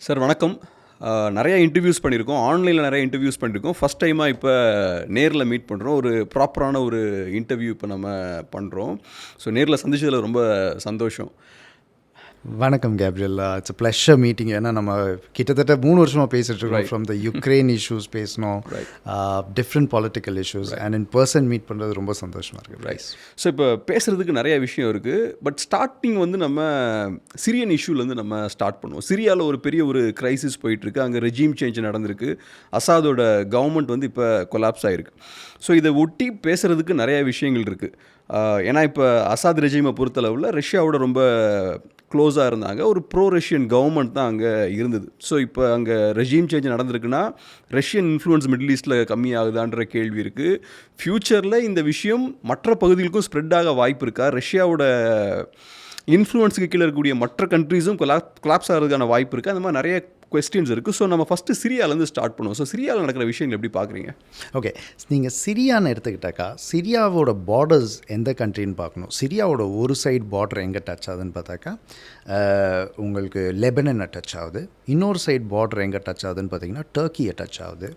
Sir வணக்கம். நிறையா interviews பண்ணியிருக்கோம். ஆன்லைனில் நிறைய இன்டர்வியூஸ் பண்ணியிருக்கோம். ஃபஸ்ட் டைமாக இப்போ நேரில் மீட் பண்ணுறோம். ஒரு ப்ராப்பரான ஒரு இன்டர்வியூ இப்போ நம்ம பண்ணுறோம். ஸோ நேரில் சந்திச்சதில் ரொம்ப சந்தோஷம். வணக்கம் Gabriel. It's a pleasure meeting. ஏன்னா நம்ம கிட்டத்தட்ட 3 வருஷமாக பேசிகிட்டு இருக்கோம். ஃப்ரம் த யுக்ரைன் இஷ்யூஸ் பேசணும், different political issues, and in person meet பண்ணுறது ரொம்ப சந்தோஷமாக இருக்குது. ரைட். ஸோ இப்போ பேசுகிறதுக்கு நிறைய விஷயம் இருக்குது. பட் ஸ்டார்டிங் வந்து நம்ம சிரியன் இஷ்யூலேருந்து நம்ம ஸ்டார்ட் பண்ணுவோம். சிரியாவில் ஒரு பெரிய ஒரு கிரைசிஸ் போயிட்டுருக்கு. அங்கே ரெஜீம் சேஞ்ச் நடந்திருக்கு. அசாதோட கவர்மெண்ட் வந்து இப்போ கொலாப்ஸ் ஆகிருக்கு. ஸோ இதை ஒட்டி பேசுகிறதுக்கு நிறைய விஷயங்கள் இருக்குது. ஏன்னா இப்போ அசாத் ரெஜீமை பொறுத்தளவில் ரஷ்யாவோட ரொம்ப க்ளோஸாக இருந்தாங்க. ஒரு ப்ரோ ரஷ்யன் கவர்மெண்ட் தான் அங்கே இருந்தது. ஸோ இப்போ அங்கே ரெஜீம் சேஞ்ச் நடந்திருக்குன்னா ரஷ்யன் இன்ஃப்ளூயன்ஸ் மிடில் ஈஸ்ட்டில் கம்மியாகுதான்ற கேள்வி இருக்குது. ஃப்யூச்சரில் இந்த விஷயம் மற்ற பகுதிகளுக்கும் ஸ்ப்ரெட் ஆக வாய்ப்பு இருக்கா? ரஷ்யாவோட இன்ஃப்ளூயன்ஸுக்கு கீழே இருக்கக்கூடிய மற்ற கண்ட்ரீஸும் கொலாப்ஸ் ஆகிறதுக்கான வாய்ப்பு இருக்குது. அந்த மாதிரி நிறைய கொஸ்டின்ஸ் இருக்குது. ஸோ நம்ம ஃபஸ்ட்டு சிரியாவிலேருந்து ஸ்டார்ட் பண்ணுவோம். ஸோ சிரியாவில் நடக்கிற விஷயங்கள் எப்படி பார்க்குறீங்க? ஓகே, நீங்கள் சிரியான்னு எடுத்துக்கிட்டாக்கா, சிரியாவோட பார்டர்ஸ் எந்த கண்ட்ரின்னு பார்க்கணும். சிரியாவோட ஒரு சைடு பார்டர் எங்கே டச் ஆகுதுன்னு பார்த்தாக்கா உங்களுக்கு லெபனனை டச் ஆகுது. இன்னொரு சைடு பார்டர் எங்கே டச் ஆகுதுன்னு பார்த்தீங்கன்னா டர்க்கியை டச் ஆகுது.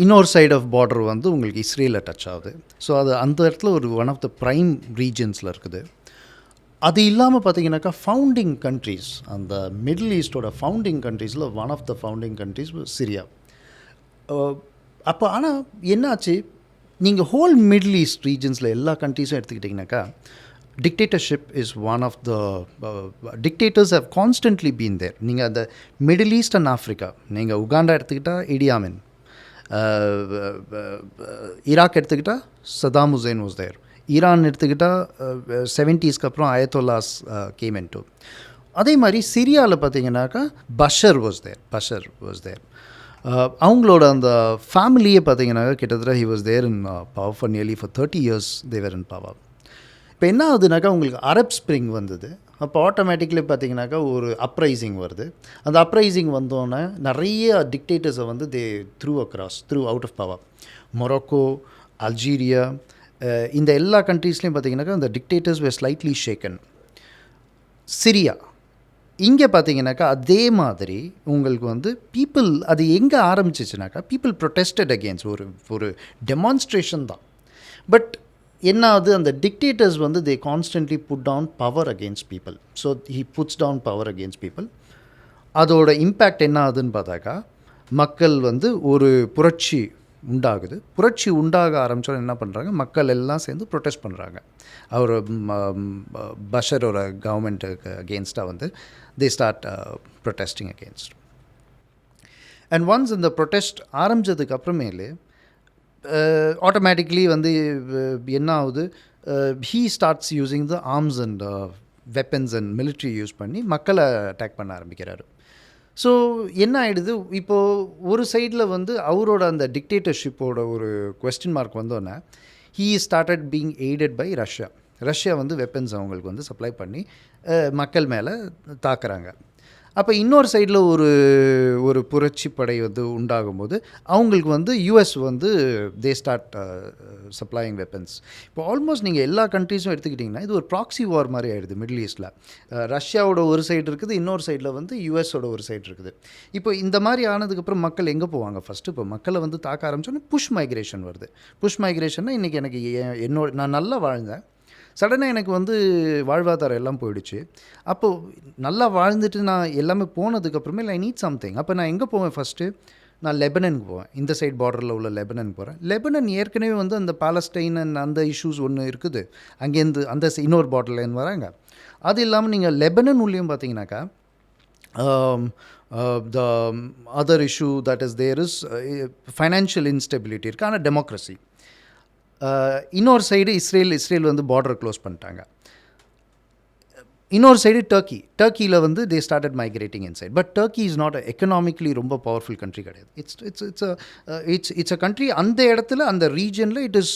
இன்னொரு சைடு ஆஃப் பார்டர் வந்து உங்களுக்கு இஸ்ரேலை டச் ஆகுது. ஸோ அது அந்த இடத்துல ஒரு ஒன் ஆஃப் த ப்ரைம் ரீஜன்ஸில் இருக்குது. அது இல்லாமல் பார்த்தீங்கன்னாக்கா ஃபவுண்டிங் கண்ட்ரீஸ், அந்த மிடில் ஈஸ்டோட ஃபவுண்டிங் கண்ட்ரீஸில் one of the founding countries Syria. அப்போ ஆனால் என்னாச்சு, நீங்கள் ஹோல் மிடில் ஈஸ்ட் ரீஜன்ஸில் எல்லா கண்ட்ரீஸும் எடுத்துக்கிட்டிங்கனாக்கா dictatorship is one of the dictators have constantly been there. நீங்கள் அந்த மிடில் ஈஸ்ட் அண்ட் ஆஃப்ரிக்கா, நீங்கள் உகாண்டா எடுத்துக்கிட்டால் இடி ஆமின், ஈராக் எடுத்துக்கிட்டால் Saddam Hussein was there, Iran எடுத்துக்கிட்டால் 70ஸ்க்கு அப்புறம் அயத்தொல்லாஸ் கேம் இன்டு. அதே மாதிரி சிரியாவில் பார்த்தீங்கன்னாக்கா பஷர் வாஸ் தேர். அவங்களோட அந்த ஃபேமிலியே பார்த்தீங்கன்னாக்கா கிட்டத்தட்ட he was there in power for nearly for 30 years they were in power. இப்போ என்ன ஆகுதுனாக்கா உங்களுக்கு அரப் ஸ்ப்ரிங் வந்தது. அப்போ ஆட்டோமேட்டிக்லி பார்த்தீங்கன்னாக்கா ஒரு அப்ரைசிங் வருது. அந்த அப்ரைசிங் வந்தோன்னே நிறைய டிக்டேட்டர்ஸை வந்து they threw out of power. Morocco, Algeria, இந்த எல்லா கண்ட்ரீஸ்லேயும் பார்த்தீங்கன்னாக்கா இந்த dictators were slightly shaken. Syria இங்கே பார்த்தீங்கன்னாக்கா அதே மாதிரி உங்களுக்கு வந்து பீப்புள், அது எங்கே ஆரம்பிச்சிச்சுனாக்கா பீப்புள் ப்ரொட்டஸ்டட் அகேன்ஸ்ட் ஒரு டெமான்ஸ்ட்ரேஷன் தான். பட் என்ன ஆகுது, அந்த டிக்டேட்டர்ஸ் வந்து they constantly put down power against people. So he puts down power against people. அதோட இம்பேக்ட் என்ன ஆகுதுன்னு பார்த்தாக்கா மக்கள் வந்து ஒரு புரட்சி உண்டாக ஆரம்பித்தோன்னு என்ன பண்ணுறாங்க, மக்கள் எல்லாம் சேர்ந்து ப்ரொட்டஸ்ட் பண்ணுறாங்க. அவர் பஷரோட கவர்மெண்ட்டுக்கு அகேன்ஸ்டாக வந்து they start protesting against. And once இந்த ப்ரொட்டஸ்ட் ஆரம்பித்ததுக்கு அப்புறமேலே ஆட்டோமேட்டிக்லி வந்து என்ன ஆகுது, he starts using the arms and weapons and military use பண்ணி மக்களை அட்டாக் பண்ண ஆரம்பிக்கிறாரு. ஸோ என்ன ஆகிடுது, இப்போது ஒரு சைடில் வந்து அவரோட அந்த டிக்டேட்டர்ஷிப்போட ஒரு கொஸ்டின் மார்க் வந்தோன்னே he started being aided by Russia வந்து வெப்பன்ஸ் அவங்களுக்கு வந்து சப்ளை பண்ணி மக்கள் மேலே தாக்குறாங்க. அப்போ இன்னொரு சைடில் ஒரு புரட்சி படை வந்து உண்டாகும்போது அவங்களுக்கு வந்து யூஎஸ் வந்து தே ஸ்டார்ட் சப்ளையிங் வெப்பன்ஸ். இப்போ ஆல்மோஸ்ட் நீங்கள் எல்லா கண்ட்ரீஸும் எடுத்துக்கிட்டிங்கன்னா இது ஒரு ப்ராக்ஸி வார் மாதிரி ஆகிடுது. மிடில் ஈஸ்ட்டில் ரஷ்யாவோட ஒரு சைடு இருக்குது, இன்னொரு சைடில் வந்து யூஎஸோட ஒரு சைடு இருக்குது. இப்போ இந்த மாதிரி ஆனதுக்கப்புறம் மக்கள் எங்கே போவாங்க? ஃபஸ்ட்டு இப்போ மக்களை வந்து தாக்க ஆரம்பிச்சோன்னா புஷ் மைக்ரேஷன் வருது. புஷ் மைக்ரேஷன்னா இன்றைக்கி எனக்கு நான் நல்லா வாழ்ந்தேன், சடனாக எனக்கு வந்து வாழ்வாதாரம் எல்லாம் போயிடுச்சு. அப்போது நல்லா வாழ்ந்துட்டு நான் எல்லாமே போனதுக்கப்புறமே ஐ நீட் சம்திங். அப்போ நான் எங்கே போவேன்? ஃபஸ்ட்டு நான் லெபனனுக்கு போவேன். இந்த சைட் பார்டரில் உள்ள லெபனனுக்கு போகிறேன். லெபனன் ஏற்கனவே வந்து அந்த பாலஸ்டைன் அண்ட் அந்த இஷ்யூஸ் ஒன்று இருக்குது. அங்கேருந்து அந்த இன்னொரு பார்டர்லேருந்து வராங்க. அது இல்லாமல் நீங்கள் லெபனன் உள்ளேயும் பார்த்தீங்கன்னாக்கா the other issue that is there is financial instability இருக்குது. ஆனால் டெமோக்ரஸி. இன்னொரு சைடு இஸ்ரேல் வந்து பார்டர் க்ளோஸ் பண்ணிட்டாங்க. இன்னொரு சைடு டர்க்கியில் வந்து they started migrating inside. But Turkey is not economically ரொம்ப பவர்ஃபுல் கண்ட்ரி கிடையாது. இட்ஸ் அ கண்ட்ரி அந்த இடத்துல அந்த ரீஜனில் இட் இஸ்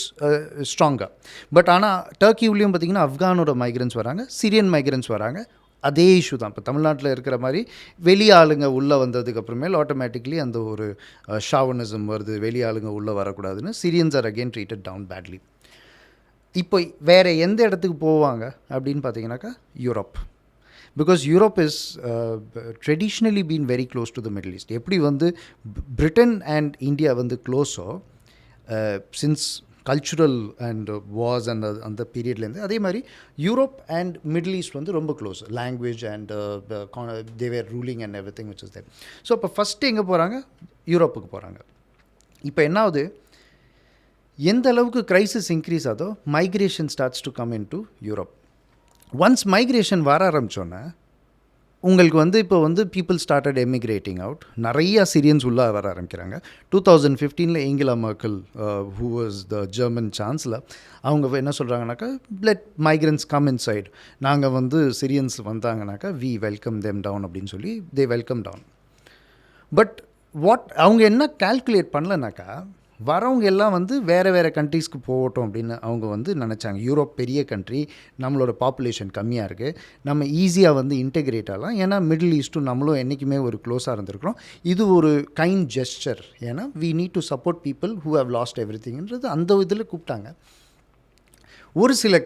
ஸ்ட்ராங்காக. பட் ஆனால் டர்க்கி உள்ளேயும் பார்த்திங்கன்னா ஆப்கானோட மைக்ரன்ஸ் வராங்க, சிரியன் மைக்ரன்ஸ் வராங்க. அதே இஷ்யூ தான் இப்போ தமிழ்நாட்டில் இருக்கிற மாதிரி வெளி ஆளுங்க உள்ளே வந்ததுக்கு அப்புறமேல் ஆட்டோமேட்டிக்லி அந்த ஒரு ஷாவனிசம் வருது, வெளி ஆளுங்க உள்ளே வரக்கூடாதுன்னு Syrians are again treated down badly. இப்போ வேறு எந்த இடத்துக்கு போவாங்க அப்படின்னு பார்த்தீங்கன்னாக்கா Europe. Because Europe is traditionally been very close to the Middle East. எப்படி வந்து பிரிட்டன் அண்ட் இந்தியா வந்து க்ளோஸோ சின்ஸ் கல்ச்சுரல் அண்ட் வார்ஸ் அந்த பீரியட்லேருந்து, அதே மாதிரி யூரோப் அண்ட் மிடில் ஈஸ்ட் வந்து ரொம்ப close. Language and their ruling and every thing which is there. So இப்போ ஃபஸ்ட்டு எங்கே போகிறாங்க? யூரோப்புக்கு போகிறாங்க. இப்போ என்னாவது, எந்த அளவுக்கு க்ரைசிஸ் இன்க்ரீஸ் ஆகுதோ migration starts to come in to Europe. Once migration வர ஆரம்பித்தோன்னே உங்களுக்கு வந்து இப்போ வந்து பீப்புள் ஸ்டார்டட் எமிக்ரேட்டிங் அவுட். நிறையா சிரியன்ஸ் உள்ளே வர ஆரம்பிக்கிறாங்க. 2015 Angela Merkel who was the German chancellor, அவங்க என்ன சொல்கிறாங்கனாக்கா, let migrants come inside, நாங்கள் வந்து Syrians வந்தாங்கனாக்கா we welcome them down அப்படின்னு சொல்லி தே வெல்கம் டவுன். பட் அவங்க என்ன கால்குலேட் பண்ணலனாக்கா, வரவங்க எல்லாம் வந்து வேறு வேறு கண்ட்ரீஸ்க்கு போகட்டும் அப்படின்னு அவங்க வந்து நினச்சாங்க. யூரோப் பெரிய கண்ட்ரி, நம்மளோட பாப்புலேஷன் கம்மியாக இருக்குது, நம்ம ஈஸியாக வந்து இன்டெகிரேட் ஆகலாம், ஏன்னா மிடில் ஈஸ்ட்டும் நம்மளும் என்றைக்குமே ஒரு க்ளோஸாக இருந்திருக்கிறோம், இது ஒரு கைண்ட் ஜெஸ்டர், ஏன்னா we need to support people who have lost every திங்ன்றது அந்த இதில் கூப்பிட்டாங்க. ஒரு சில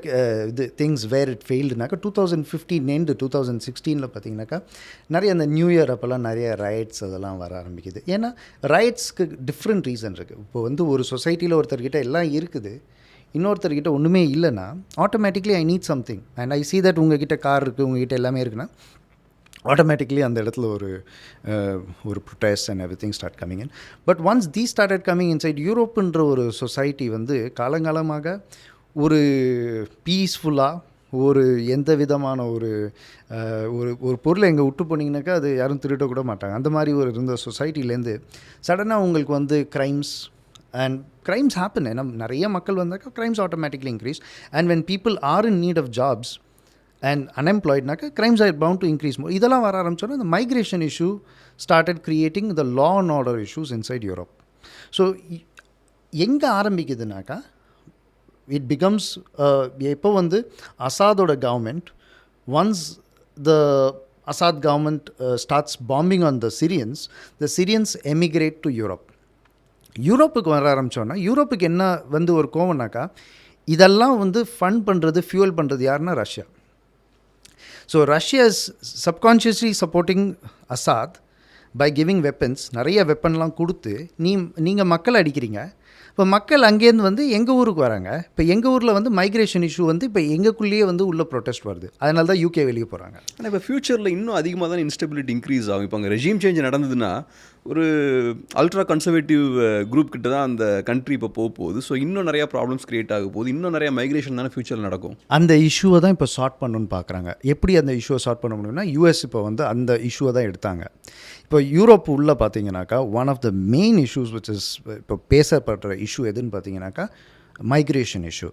இது திங்ஸ் வேர் இட் ஃபெயில்டுனாக்கா 2015 2016 பார்த்தீங்கன்னாக்கா நிறைய அந்த நியூ இயர் அப்போல்லாம் நிறைய ரயட்ஸ் அதெல்லாம் வர ஆரம்பிக்குது. ஏன்னா ரயட்ஸ்க்கு டிஃப்ரெண்ட் ரீசன் இருக்குது. இப்போ வந்து ஒரு சொசைட்டியில் ஒருத்தர்கிட்ட எல்லாம் இருக்குது, இன்னொருத்தர்கிட்ட ஒன்றுமே இல்லைன்னா automatically I need something and I see that உங்ககிட்ட கார் இருக்குது, உங்ககிட்ட எல்லாமே இருக்குன்னா ஆட்டோமேட்டிக்லி அந்த இடத்துல ஒரு protest and every thing start coming in. But once they started coming inside யூரோப்புன்ற ஒரு சொசைட்டி வந்து காலங்காலமாக ஒரு பீஸ்ஃபுல்லாக, ஒரு எந்த விதமான ஒரு ஒரு பொருளை எங்கே விட்டு போனீங்கன்னாக்கா அது யாரும் திருடக்கூட மாட்டாங்க, அந்த மாதிரி ஒரு இருந்த சொசைட்டிலேருந்து சடனாக உங்களுக்கு வந்து க்ரைம்ஸ் ஹேப்பன். ஏன்னா நிறைய மக்கள் வந்தாக்கா crimes automatically increase. And when people are in need of jobs and அன்எம்ப்ளாய்ட்னாக்கா crimes are bound to increase more. இதெல்லாம் வர ஆரம்பிச்சோன்னா இந்த migration issue started creating the law and order issues inside Europe. So எங்கே ஆரம்பிக்குதுனாக்கா it becomes எப்போ வந்து அசாதோட government, once the Assad government starts bombing on the Syrians emigrate to Europe. யூரோப்புக்கு வர ஆரம்பித்தோன்னா யூரோப்புக்கு என்ன வந்து ஒரு கோவம்னாக்கா, இதெல்லாம் வந்து ஃபண்ட் பண்ணுறது, ஃபியூவல் பண்ணுறது யாருன்னா Russia. So Russia is subconsciously supporting Assad by giving weapons. நிறைய வெப்பன்லாம் கொடுத்து நீங்கள் மக்களை அடிக்கிறீங்க. இப்போ மக்கள் அங்கேருந்து வந்து எங்கள் ஊருக்கு வராங்க. இப்போ எங்கள் ஊரில் வந்து மைக்ரேஷன் இஷ்யூ வந்து இப்போ எங்களுக்குள்ளேயே வந்து உள்ள ப்ரொட்டஸ்ட் வருது. அதனால தான் யூகே வெளியே போகிறாங்க. ஆனால் இப்போ ஃப்யூச்சரில் இன்னும் அதிகமாக தான் இன்ஸ்டெபிலிட்டி இன்க்ரீஸ் ஆகும். இப்போ அங்கே ரெஜிம் சேஞ்ச் நடந்ததுன்னா ஒரு அல்ட்ரா கன்சர்வேட்டிவ் குரூப் கிட்ட தான் அந்த கண்ட்ரி இப்போ போகுது. ஸோ இன்னும் நிறையா ப்ராப்ளம்ஸ் க்ரியேட் ஆக போகுது, இன்னும் நிறையா மைக்ரேஷன் தானே ஃப்யூச்சரில் நடக்கும். அந்த இஷ்யூவை தான் இப்போ சார்ட் பண்ணணும்னு பார்க்குறாங்க. எப்படி அந்த இஷ்யூவை சார்ட் பண்ண முடியும்னா, யூஎஸ் இப்போ வந்து அந்த இஷ்யூவை தான் எடுத்தாங்க. இப்போ யூரோப் உள்ளே பார்த்தீங்கன்னாக்கா one of the main issues which is இப்போ பேசப்படுற இஷ்யூ எதுன்னு பார்த்தீங்கன்னாக்கா மைக்ரேஷன் இஷ்யூ.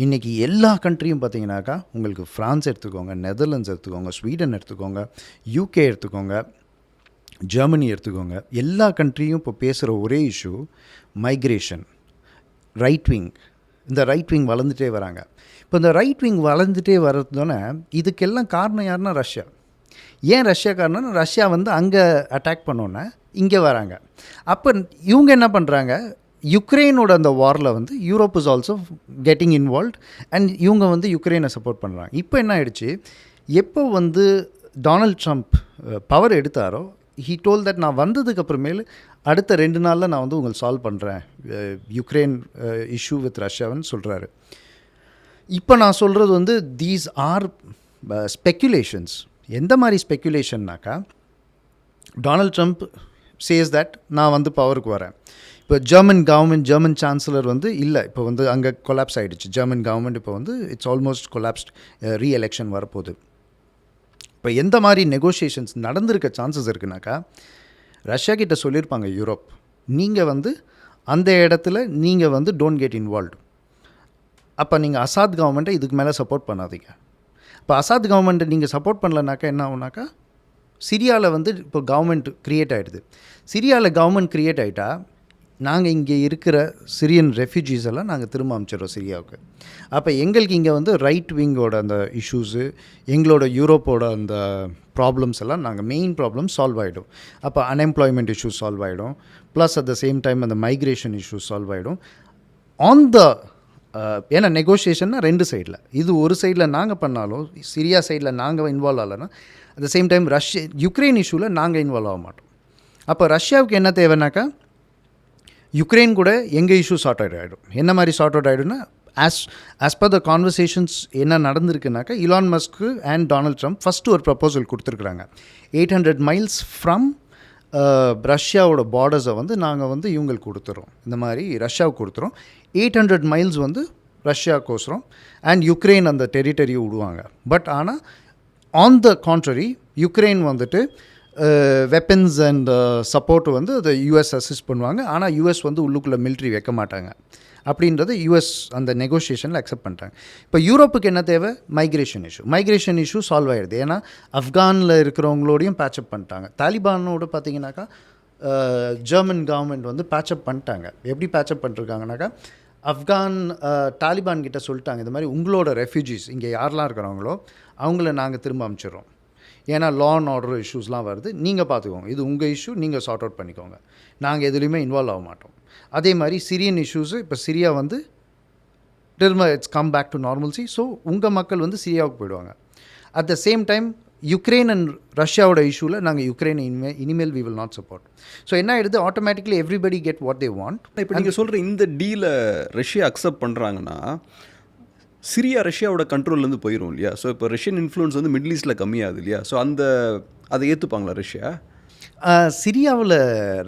இன்றைக்கி எல்லா கண்ட்ரியும் பார்த்தீங்கன்னாக்கா உங்களுக்கு ஃப்ரான்ஸ் எடுத்துக்கோங்க, நெதர்லாண்ட்ஸ் எடுத்துக்கோங்க, ஸ்வீடன் எடுத்துக்கோங்க, யூகே எடுத்துக்கோங்க, ஜெர்மனி எடுத்துக்கோங்க, எல்லா கண்ட்ரியும் இப்போ பேசுகிற ஒரே இஷ்யூ மைக்ரேஷன். ரைட் விங், இந்த ரைட் விங் வளர்ந்துட்டே வராங்க. இப்போ இந்த ரைட் விங் வளர்ந்துட்டே வர்றதுனால இதுக்கெல்லாம் காரணம் யாருன்னா ரஷ்யா. ஏன் ரஷ்யா காரணம்னா, ரஷ்யா வந்து அங்கே அட்டாக் பண்ணோன்னே இங்கே வராங்க. அப்போ இவங்க என்ன பண்ணுறாங்க, யுக்ரைனோட அந்த வாரில் வந்து Europe is also getting involved and இவங்க வந்து யுக்ரைனை சப்போர்ட் பண்ணுறாங்க. இப்போ என்ன ஆயிடுச்சு, எப்போ வந்து டொனால்ட் ட்ரம்ப் பவர் எடுத்தாரோ ஹீ டோல் தட் நான் வந்ததுக்கு அப்புறமேல் அடுத்த 2 நாளில் நான் வந்து உங்களுக்கு சால்வ் பண்ணுறேன் யுக்ரைன் இஷ்யூ வித் ரஷ்யான்னு சொல்கிறாரு. இப்போ நான் சொல்கிறது வந்து தீஸ் ஆர் ஸ்பெக்குலேஷன்ஸ். எந்த மாதிரி ஸ்பெக்குலேஷன்னாக்கா, டொனால்ட் ட்ரம்ப் சேஸ் தட் நான் வந்து பவருக்கு வரேன். இப்போ ஜெர்மன் சான்சலர் வந்து இல்லை, இப்போ வந்து அங்கே கொலாப்ஸ் ஆகிடுச்சு ஜெர்மன் கவர்மெண்ட். இப்போ வந்து இட்ஸ் ஆல்மோஸ்ட் கொலாப்ஸ்ட், ரீஎலெக்ஷன் வரப்போகுது. இப்போ எந்த மாதிரி நெகோஷியேஷன்ஸ் நடந்திருக்க சான்சஸ் இருக்குனாக்கா, ரஷ்யா கிட்ட சொல்லியிருப்பாங்க யூரோப், நீங்கள் வந்து அந்த இடத்துல நீங்கள் வந்து டோன்ட் கெட் இன்வால்வ்டு. அப்போ நீங்கள் அசாத் கவர்மெண்ட்டை இதுக்கு மேலே சப்போர்ட் பண்ணாதீங்க. இப்போ அசாத் கவர்மெண்ட்டை நீங்கள் சப்போர்ட் பண்ணலனாக்கா என்ன ஆகுனாக்கா, சிரியாவில் வந்து இப்போ கவர்மெண்ட் க்ரியேட் ஆகிடுது. சிரியாவில் கவர்மெண்ட் க்ரியேட் ஆகிட்டா நாங்கள் இங்கே இருக்கிற சிரியன் ரெஃப்யூஜிஸ் எல்லாம் நாங்கள் திரும்ப அனுப்பிச்சிடுறோம் சிரியாவுக்கு. அப்போ எங்களுக்கு இங்கே வந்து ரைட் விங்கோட அந்த இஷ்யூஸு, எங்களோட யூரோப்போட அந்த ப்ராப்ளம்ஸ் எல்லாம் நாங்கள் மெயின் ப்ராப்ளம் சால்வ் ஆகிடும். அப்போ அன்எம்ப்ளாய்மெண்ட் இஷ்யூஸ் சால்வ் ஆகிடும், plus at the same time அந்த மைக்ரேஷன் இஷ்யூஸ் சால்வ் ஆகிடும். ஆன் த ஏன்னா நெகோஷியேஷன்னா 2 சைடில், இது ஒரு சைடில் நாங்கள் பண்ணாலும் சிரியா சைடில் நாங்கள் இன்வால்வ் ஆகலைன்னா at the same time Ukraine இஷ்யூவில் நாங்கள் இன்வால்வ் ஆக மாட்டோம். அப்போ ரஷ்யாவுக்கு என்ன தேவைன்னாக்கா யுக்ரைன் கூட எங்கள் இஷ்யூ சார்ட் அவுட் ஆகிடும். என்ன மாதிரி சார்ட் அவுட் ஆகிடும்னா ஆஸ் பர் த கான்வர்சேஷன்ஸ் என்ன நடந்திருக்குனாக்கா Elon Musk and Donald Trump first ஒரு ப்ரப்போசல் கொடுத்துருக்குறாங்க. 800 மைல்ஸ் ஃப்ரம் ரஷ்யாவோட பார்டர்ஸை வந்து நாங்கள் வந்து இவங்களுக்கு கொடுத்துறோம், இந்த மாதிரி ரஷ்யாவுக்கு கொடுத்துறோம். 800 மைல்ஸ் வந்து ரஷ்யாவுக்கோசரம் அண்ட் யுக்ரைன் அந்த டெரிட்டரியை விடுவாங்க. பட் ஆனால் ஆன் த கான்ட்ரரி யுக்ரைன் வந்துட்டு வெப்பன்ஸ் அண்ட் சப்போர்ட் வந்து அதை யூஎஸ் அசிஸ்ட் பண்ணுவாங்க. ஆனால் யூஎஸ் வந்து உள்ளுக்குள்ளே மிலிட்ரி வைக்க மாட்டாங்க அப்படின்றது யூஎஸ் அந்த நெகோஷியேஷனில் அக்செப்ட் பண்ணிட்டாங்க. இப்போ யூரோப்புக்கு என்ன தேவை? மைக்ரேஷன் இஷ்யூ சால்வ் ஆகிடுது. ஏன்னா ஆப்கானில் இருக்கிறவங்களோடையும் பேட்சப் பண்ணிட்டாங்க. தாலிபானோட பார்த்தீங்கன்னாக்கா ஜெர்மன் கவர்மெண்ட் வந்து பேட்சப் பண்ணிட்டாங்க. எப்படி பேட்சப் பண்ணிருக்காங்கனாக்கா ஆப்கான் தாலிபான் கிட்ட சொல்லிட்டாங்க, இந்த மாதிரி உங்களோட ரெஃப்யூஜிஸ் இங்கே யாரெல்லாம் இருக்கிறாங்களோ அவங்கள நாங்கள் திரும்ப அனுப்பிச்சிடுறோம். ஏன்னா லா அண்ட் ஆர்டர் இஷ்யூஸ்லாம் வருது, நீங்கள் பார்த்துக்கோங்க, இது உங்கள் இஷ்யூ, நீங்கள் சார்ட் அவுட் பண்ணிக்கோங்க, நாங்கள் எதுலேயுமே இன்வால்வ் ஆக மாட்டோம். அதே மாதிரி சிரியன் இஷ்யூஸு இப்போ சிரியா வந்து திரும்ப it's come back to normalcy. So உங்கள் மக்கள் வந்து சிரியாவுக்கு போயிடுவாங்க. At the same time Ukraine and ரஷ்யாவோட இஷ்யூவில் நாங்கள் யுக்ரைனை இனிமேல் we will not support. So என்ன ஆகிடுது, automatically everybody get what they want. இப்போ நீங்கள் சொல்கிற இந்த டீலை ரஷ்யா அக்செப்ட் பண்ணுறாங்கன்னா சிரியா ரஷ்யாவோட கண்ட்ரோல்லேருந்து போயிடும் இல்லையா? ஸோ இப்போ ரஷ்யன் இன்ஃப்ளூயன்ஸ் வந்து மிடில் ஈஸ்ட்டில் கம்மியாகுது இல்லையா? ஸோ அதை ஏற்றுப்பாங்களா ரஷ்யா? சிரியாவில்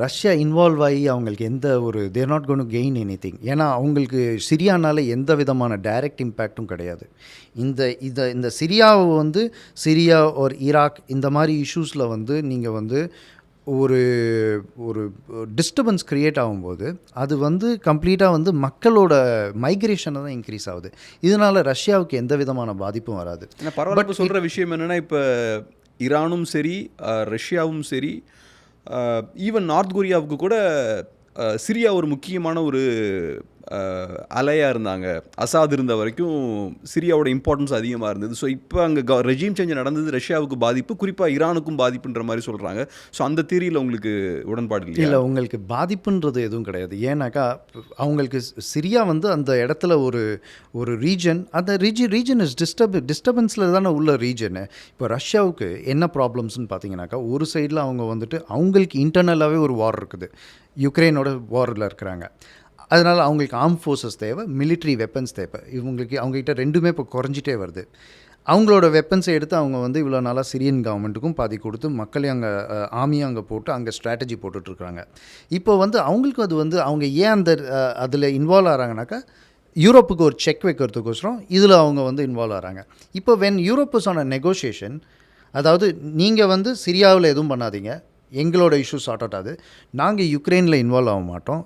ரஷ்யா இன்வால்வ் ஆகி அவங்களுக்கு எந்த ஒரு தேர் not cone to gain any thing. ஏன்னா அவங்களுக்கு சிரியானால் எந்த விதமான டைரக்ட் இம்பேக்டும் கிடையாது. இந்த சிரியாவை வந்து சிரியா ஒரு ஈராக் இந்த மாதிரி இஷ்யூஸில் வந்து நீங்கள் வந்து ஒரு ஒரு டிஸ்டர்பன்ஸ் க்ரியேட் ஆகும்போது அது வந்து கம்ப்ளீட்டாக வந்து மக்களோட மைக்ரேஷனை தான் இன்க்ரீஸ் ஆகுது. இதனால் ரஷ்யாவுக்கு எந்த விதமான பாதிப்பும் வராது. பரவாயில்ல. சொல்கிற விஷயம் என்னென்னா, இப்போ ஈரானும் சரி ரஷ்யாவும் சரி ஈவன் நார்த் கொரியாவுக்கு கூட சிரியா ஒரு முக்கியமான ஒரு அலையாக இருந்தாங்க. அசாத் இருந்த வரைக்கும் சிரியாவோட இம்பார்ட்டன்ஸ் அதிகமாக இருந்தது. ஸோ இப்போ அங்கே ரெஜீம் சேஞ்ச் நடந்தது, ரஷ்யாவுக்கு பாதிப்பு, குறிப்பாக ஈரானுக்கும் பாதிப்புன்ற மாதிரி சொல்கிறாங்க. ஸோ அந்த தியரியில் உங்களுக்கு உடன்பாடு இல்லை? உங்களுக்கு பாதிப்புன்றது எதுவும் கிடையாது. ஏன்னாக்கா அவங்களுக்கு சிரியா வந்து அந்த இடத்துல ஒரு ரீஜன், அந்த ரீஜன் இஸ் டிஸ்டர்பன்ஸில் தானே உள்ள ரீஜனு. இப்போ ரஷ்யாவுக்கு என்ன ப்ராப்ளம்ஸ்னு பார்த்தீங்கன்னாக்கா, ஒரு சைடில் அவங்க வந்துட்டு அவங்களுக்கு இன்டர்னலாகவே ஒரு வார் இருக்குது, யுக்ரைனோட வாரில் இருக்கிறாங்க. அதனால் அவங்களுக்கு ஆர்ம் ஃபோர்ஸஸ் தேவை, மிலிட்ரி வெப்பன்ஸ் தேவை. அவங்ககிட்ட ரெண்டுமே இப்போ குறைஞ்சிட்டே வருது. அவங்களோட வெப்பன்ஸை எடுத்து அவங்க வந்து இவ்வளோ நாளாக சிரியன் கவர்மெண்ட்டுக்கும் பாதி கொடுத்து மக்களையும் அங்கே ஆர்மியும் அங்கே போட்டு அங்கே ஸ்ட்ராட்டஜி போட்டுட்ருக்குறாங்க. இப்போ வந்து அவங்களுக்கு அது வந்து அவங்க ஏன் அதில் இன்வால்வ் ஆகிறாங்கனாக்கா யூரோப்புக்கு ஒரு செக் வைக்கிறதுக்கோசரம் இதில் அவங்க வந்து இன்வால்வ் ஆகிறாங்க. இப்போ when Europe is on a negotiation, அதாவது நீங்கள் வந்து சிரியாவில் எதுவும் பண்ணாதீங்க, எங்களோட இஷ்யூ சார்ட் அவுட் ஆகுது, நாங்கள் யுக்ரைனில் இன்வால்வ் ஆக மாட்டோம்,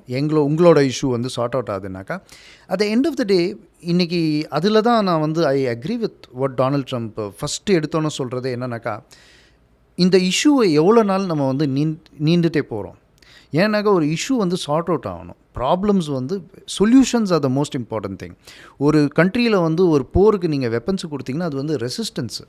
உங்களோட இஷ்யூ வந்து சார்ட் அவுட் ஆகுதுனாக்கா at the end of the day இன்றைக்கி அதில் தான் நான் வந்து I agree with what Donald Trump first எடுத்தோன்னு சொல்கிறது என்னன்னாக்கா, இந்த இஷ்யூவை எவ்வளோ நாள் நம்ம வந்து நீண்டுட்டே போகிறோம். ஏன்னாக்கா ஒரு இஷ்யூ வந்து சார்ட் அவுட் ஆகணும். ப்ராப்ளம்ஸ் வந்து solutions R the most important thing. ஒரு கண்ட்ரியில் வந்து ஒரு போருக்கு நீங்கள் வெப்பன்ஸ் கொடுத்தீங்கன்னா அது வந்து ரெசிஸ்டன்ஸு.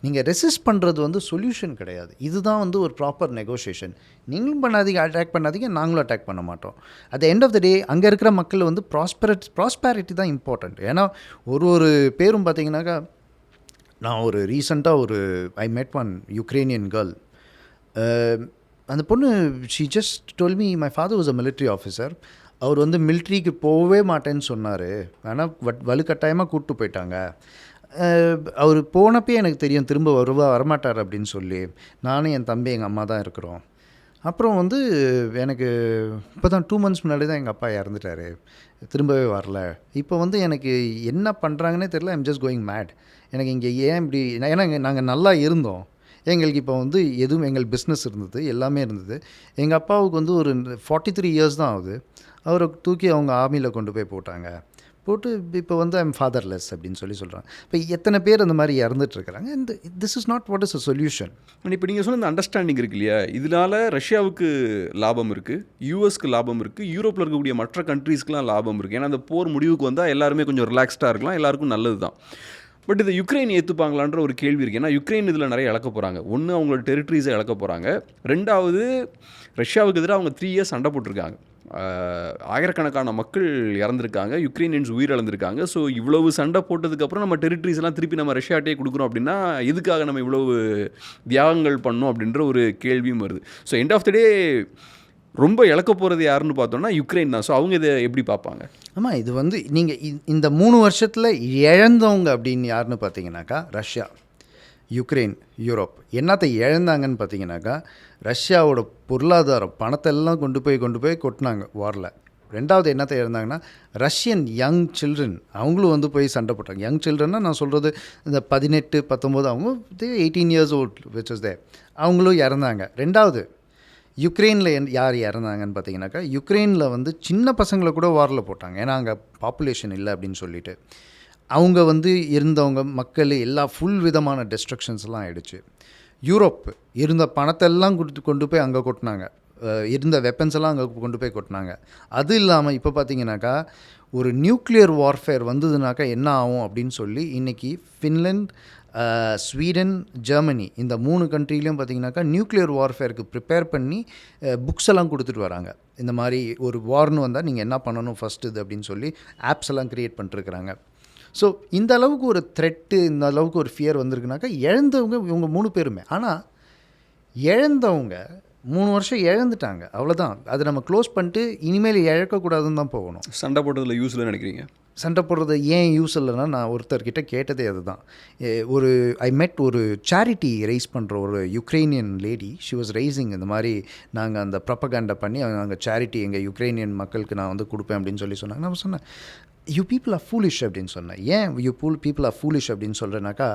நீங்கள் ரெசிஸ்ட் பண்ணுறது வந்து சொல்யூஷன் கிடையாது. இதுதான் வந்து ஒரு ப்ராப்பர் நெகோஷியேஷன். நீங்களும் பண்ணாதீங்க, அட்டாக் பண்ணாதீங்க, நாங்களும் அட்டாக் பண்ண மாட்டோம். At the end of the day அங்கே இருக்கிற மக்கள் வந்து ப்ராஸ்பெரிட்டி தான் இம்பார்ட்டண்ட். ஏன்னா ஒரு பேரும் பார்த்தீங்கன்னாக்கா, நான் ஒரு ரீசெண்டாக ஐ மெட் ஒன் யுக்ரைனியன் கேர்ள். அந்த பொண்ணு she just told me my father was a military officer. அவர் வந்து மிலிட்ரிக்கு போகவே மாட்டேன்னு சொன்னார், ஆனால் வலுக்கட்டாயமாக கூப்பிட்டு போயிட்டாங்க. அவர் போனப்பே எனக்கு தெரியும் திரும்ப வரமாட்டார் அப்படின்னு சொல்லி. நானும் என் தம்பி எங்கள் அம்மா தான் இருக்கிறோம். அப்புறம் வந்து எனக்கு இப்போ தான் 2 months முன்னாடி தான் எங்கள் அப்பா இறந்துட்டார், திரும்பவே வரல. இப்போ வந்து எனக்கு என்ன பண்ணுறாங்கன்னே தெரியல. I'm just going mad. எனக்கு இங்கே ஏன் இப்படி, ஏன்னா நாங்கள் நல்லா இருந்தோம், எங்களுக்கு இப்போ வந்து எதுவும் எங்கள் பிஸ்னஸ் இருந்தது, எல்லாமே இருந்தது. எங்கள் அப்பாவுக்கு வந்து ஒரு 43 years தான் ஆகுது. அவரை தூக்கி அவங்க ஆர்மியில் கொண்டு போய் போட்டாங்க. போட்டு இப்போ வந்து ஐம் ஃபாதர்லெஸ் அப்படின்னு சொல்கிறாங்க. இப்போ எத்தனை பேர் அந்த மாதிரி இறந்துட்டுருக்குறாங்க. இந்த this is not what is a solution. இப்போ நீங்கள் சொன்ன இந்த அண்டர்ஸ்டாண்டிங் இருக்கு இல்லையா, இதனால் ரஷ்யாவுக்கு லாபம் இருக்குது, யூஎஸ்க்கு லாபம் இருக்குது, யூரோப்பில் இருக்கக்கூடிய மற்ற கண்ட்ரீஸ்க்குலாம் லாபம் இருக்குது. ஏன்னா அந்த போர் முடிவுக்கு வந்தால் எல்லாருமே கொஞ்சம் ரிலாக்ஸ்டாக இருக்கலாம், எல்லாருக்கும் நல்லது தான். பட் இதை யுக்ரைன் ஏற்றுப்பாங்களான்ற ஒரு கேள்வி இருக்குது. ஏன்னா யுக்ரைன் இதில் நிறைய இழக்க போகிறாங்க. ஒன்று அவங்களோட டெரிட்டரிஸை இழக்க போகிறாங்க, ரெண்டாவது ரஷ்யாவுக்கு எதிராக அவங்க 3 years சண்டை போட்டிருக்காங்க. ஆயிரக்கணக்கான மக்கள் இறந்துருக்காங்க, யுக்ரைனியன்ஸ் உயிரிழந்திருக்காங்க. ஸோ இவ்வளவு சண்டை போட்டதுக்கப்புறம் நம்ம டெரிட்டரிஸ் எல்லாம் திருப்பி நம்ம ரஷ்யாட்டே கொடுக்குறோம் அப்படின்னா எதுக்காக நம்ம இவ்வளவு தியாகங்கள் பண்ணோம் அப்படின்ற ஒரு கேள்வியும் வருது. ஸோ எண்ட் ஆஃப் த டே ரொம்ப இழக்க போகிறது யாருன்னு பார்த்தோம்னா யுக்ரைன் தான். ஸோ அவங்க இதை எப்படி பார்ப்பாங்க? ஆமாம், இது வந்து நீங்கள் இந்த 3 வருஷத்தில் இழந்தவங்க அப்படின்னு யாருன்னு பார்த்தீங்கன்னாக்கா ரஷ்யா, யுக்ரைன், யூரோப். என்னத்தை இழந்தாங்கன்னு பார்த்தீங்கன்னாக்கா ரஷ்யாவோட பொருளாதாரம் பணத்தெல்லாம் கொண்டு போய் கொட்டினாங்க வாரில். ரெண்டாவது என்னத்தை இழந்தாங்கன்னா ரஷ்யன் யங் சில்ட்ரன் அவங்களும் வந்து போய் சண்டை போட்டாங்க. யங் சில்ட்ரன்னா நான் சொல்கிறது இந்த 18, 19 அவங்க 18 years old which is there, அவங்களும் இறந்தாங்க. ரெண்டாவது யுக்ரைனில் யார் இறந்தாங்கன்னு பார்த்தீங்கன்னாக்கா யுக்ரைனில் வந்து சின்ன பசங்களை கூட வாரில் போட்டாங்க. ஏன்னா அங்கே பாப்புலேஷன் இல்லை அப்படின்னு சொல்லிட்டு அவங்க வந்து இருந்தவங்க மக்கள் எல்லா ஃபுல் விதமான டெஸ்ட்ரக்ஷன்ஸ்லாம் ஆகிடுச்சு. யூரோப் இருந்த பணத்தெல்லாம் கொண்டு போய் அங்கே கொட்டினாங்க, இருந்த வெப்பன்ஸ் எல்லாம் அங்கே கொண்டு போய் கொட்டினாங்க. அது இல்லாமல் இப்போ பார்த்தீங்கன்னாக்கா ஒரு நியூக்ளியர் வார்ஃபேர் வந்ததுனாக்கா என்ன ஆகும் அப்படின்னு சொல்லி இன்றைக்கி ஃபின்லாண்ட், ஸ்வீடன், ஜெர்மனி இந்த 3 கண்ட்ரிலையும் பார்த்திங்கனாக்கா நியூக்ளியர் வார்ஃபேருக்கு ப்ரிப்பேர் பண்ணி புக்ஸ் எல்லாம் கொடுத்துட்டு வராங்க. இந்த மாதிரி ஒரு வார்னு வந்தால் நீங்கள் என்ன பண்ணணும் ஃபஸ்ட்டு இது அப்படின்னு சொல்லி ஆப்ஸ் எல்லாம் க்ரியேட் பண்ணிட்டுருக்குறாங்க. ஸோ இந்த அளவுக்கு ஒரு த்ரெட்டு, இந்த அளவுக்கு ஒரு ஃபியர் வந்திருக்குனாக்கா இழந்தவங்க இவங்க 3 பேருமே. ஆனால் இழந்தவங்க 3 வருஷம் இழந்துட்டாங்க, அவ்வளோதான். அதை நம்ம க்ளோஸ் பண்ணிட்டு இனிமேல் இழக்கக்கூடாதுன்னு தான் போகணும். சண்டை போட்டதில் யூஸ் இல்லைன்னு நினைக்கிறீங்க? சண்டை போடுறது ஏன் யூஸ் இல்லைன்னா நான் ஒருத்தர்கிட்ட கேட்டதே அதுதான். ஐ மெட் ஒரு சேரிட்டி ரைஸ் பண்ணுற ஒரு Ukrainian lady. She was raising இந்த மாதிரி நாங்கள் அந்த ப்ரப்பகண்டா பண்ணி நாங்கள் சேரிட்டி எங்கள் யுக்ரைனியன் மக்களுக்கு நான் வந்து கொடுப்பேன் அப்படின்னு சொல்லி சொன்னாங்க. நான் சொன்னேன் யூ பீப்புள் ஆர் ஃபூலிஷ் அப்படின்னு சொன்னேன். ஏன் பீப்புள் ஆர் ஃபூலிஷ் அப்படின்னு சொல்கிறேன்னாக்கா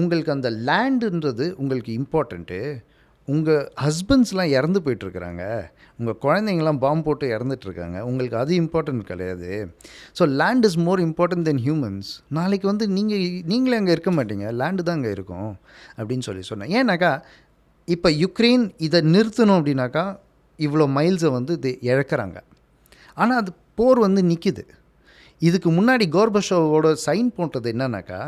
உங்களுக்கு அந்த லேண்டுன்றது உங்களுக்கு இம்பார்ட்டண்ட்டு. உங்கள் ஹஸ்பண்ட்ஸ்லாம் இறந்து போயிட்டுருக்குறாங்க, உங்கள் குழந்தைங்களாம் பாம்பு போட்டு இறந்துட்டுருக்காங்க, உங்களுக்கு அது இம்பார்ட்டன்ட் கிடையாது. So land is more important then humans. நாளைக்கு வந்து நீங்களே அங்கே இருக்க மாட்டீங்க, லேண்டு தான் அங்கே இருக்கும் அப்படின்னு சொல்லி சொன்னேன். ஏன்னாக்கா இப்போ யுக்ரைன் இதை நிறுத்தணும் அப்படின்னாக்கா இவ்வளோ மைல்ஸை வந்து இது இழக்கிறாங்க. ஆனால் அது போர் வந்து நிற்கிது. இதுக்கு முன்னாடி கோர்பச்சோவோட சைன் போட்டது என்னன்னாக்கா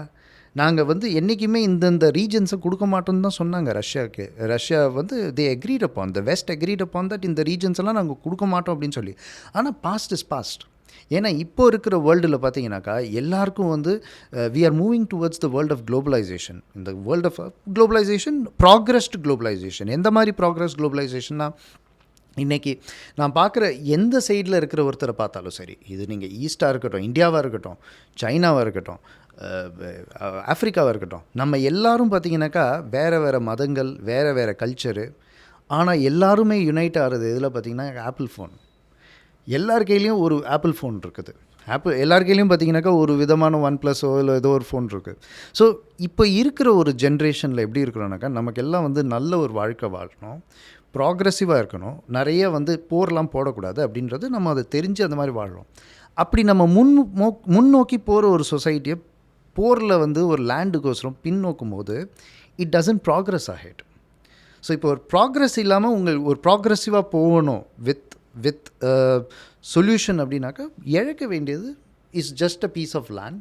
நாங்கள் வந்து என்றைக்குமே இந்தந்த ரீஜன்ஸை கொடுக்க மாட்டோம்னு தான் சொன்னாங்க ரஷ்யாவுக்கு. ரஷ்யா வந்து they agreed upon, the West agreed upon that இந்த ரீஜன்ஸ் எல்லாம் நாங்கள் கொடுக்க மாட்டோம் அப்படின்னு சொல்லி. ஆனால் பாஸ்ட் இஸ் பாஸ்ட். ஏன்னா இப்போ இருக்கிற வேர்ல்டில் பார்த்தீங்கன்னாக்கா எல்லாருக்கும் வந்து we are moving towards the world of globalisation. இந்த world of globalisation progressed globalisation. எந்த மாதிரி ப்ராக்ரஸ் குளோபலைசேஷன்னா இன்றைக்கி நான் பார்க்குற எந்த சைடில் இருக்கிற ஒருத்தரை பார்த்தாலும் சரி, இது நீங்கள் ஈஸ்டாக இருக்கட்டும், இந்தியாவாக இருக்கட்டும், சைனாவாக இருக்கட்டும், ஆஃப்ரிக்காவாக இருக்கட்டும், நம்ம எல்லோரும் பார்த்திங்கனாக்கா வேறு மதங்கள், வேறு கல்ச்சரு, ஆனால் எல்லாருமே யுனைட் ஆகிறது இதில் பார்த்திங்கன்னா ஆப்பிள் ஃபோன். எல்லார் கையிலையும் ஒரு ஆப்பிள் ஃபோன் இருக்குது. எல்லார் கையிலையும் பார்த்திங்கனாக்கா ஒரு விதமான OnePlus இல்லை ஏதோ ஒரு ஃபோன் இருக்குது. ஸோ இப்போ இருக்கிற ஒரு ஜென்ரேஷனில் எப்படி இருக்கிறோன்னாக்கா நமக்கெல்லாம் வந்து நல்ல ஒரு வாழ்க்கை வாழணும், ப்ராக்ரெசிவாக இருக்கணும், நிறைய வந்து போர்லாம் போடக்கூடாது அப்படின்றது நம்ம அதை தெரிஞ்சு அந்த மாதிரி வாழ்கிறோம். அப்படி நம்ம முன்னோக்கி போகிற ஒரு சொசைட்டியை போரில் வந்து ஒரு லேண்டுக்கோசரம் பின்னோக்கும் போது இட் டசன்ட் ப்ராக்ரஸ் ஆஹெட். ஸோ இப்போ ஒரு ப்ராக்ரஸ் இல்லாமல் ஒரு ப்ராக்ரெசிவாக போகணும் வித் சொல்யூஷன் அப்படின்னாக்கா இழக்க வேண்டியது is just a piece of land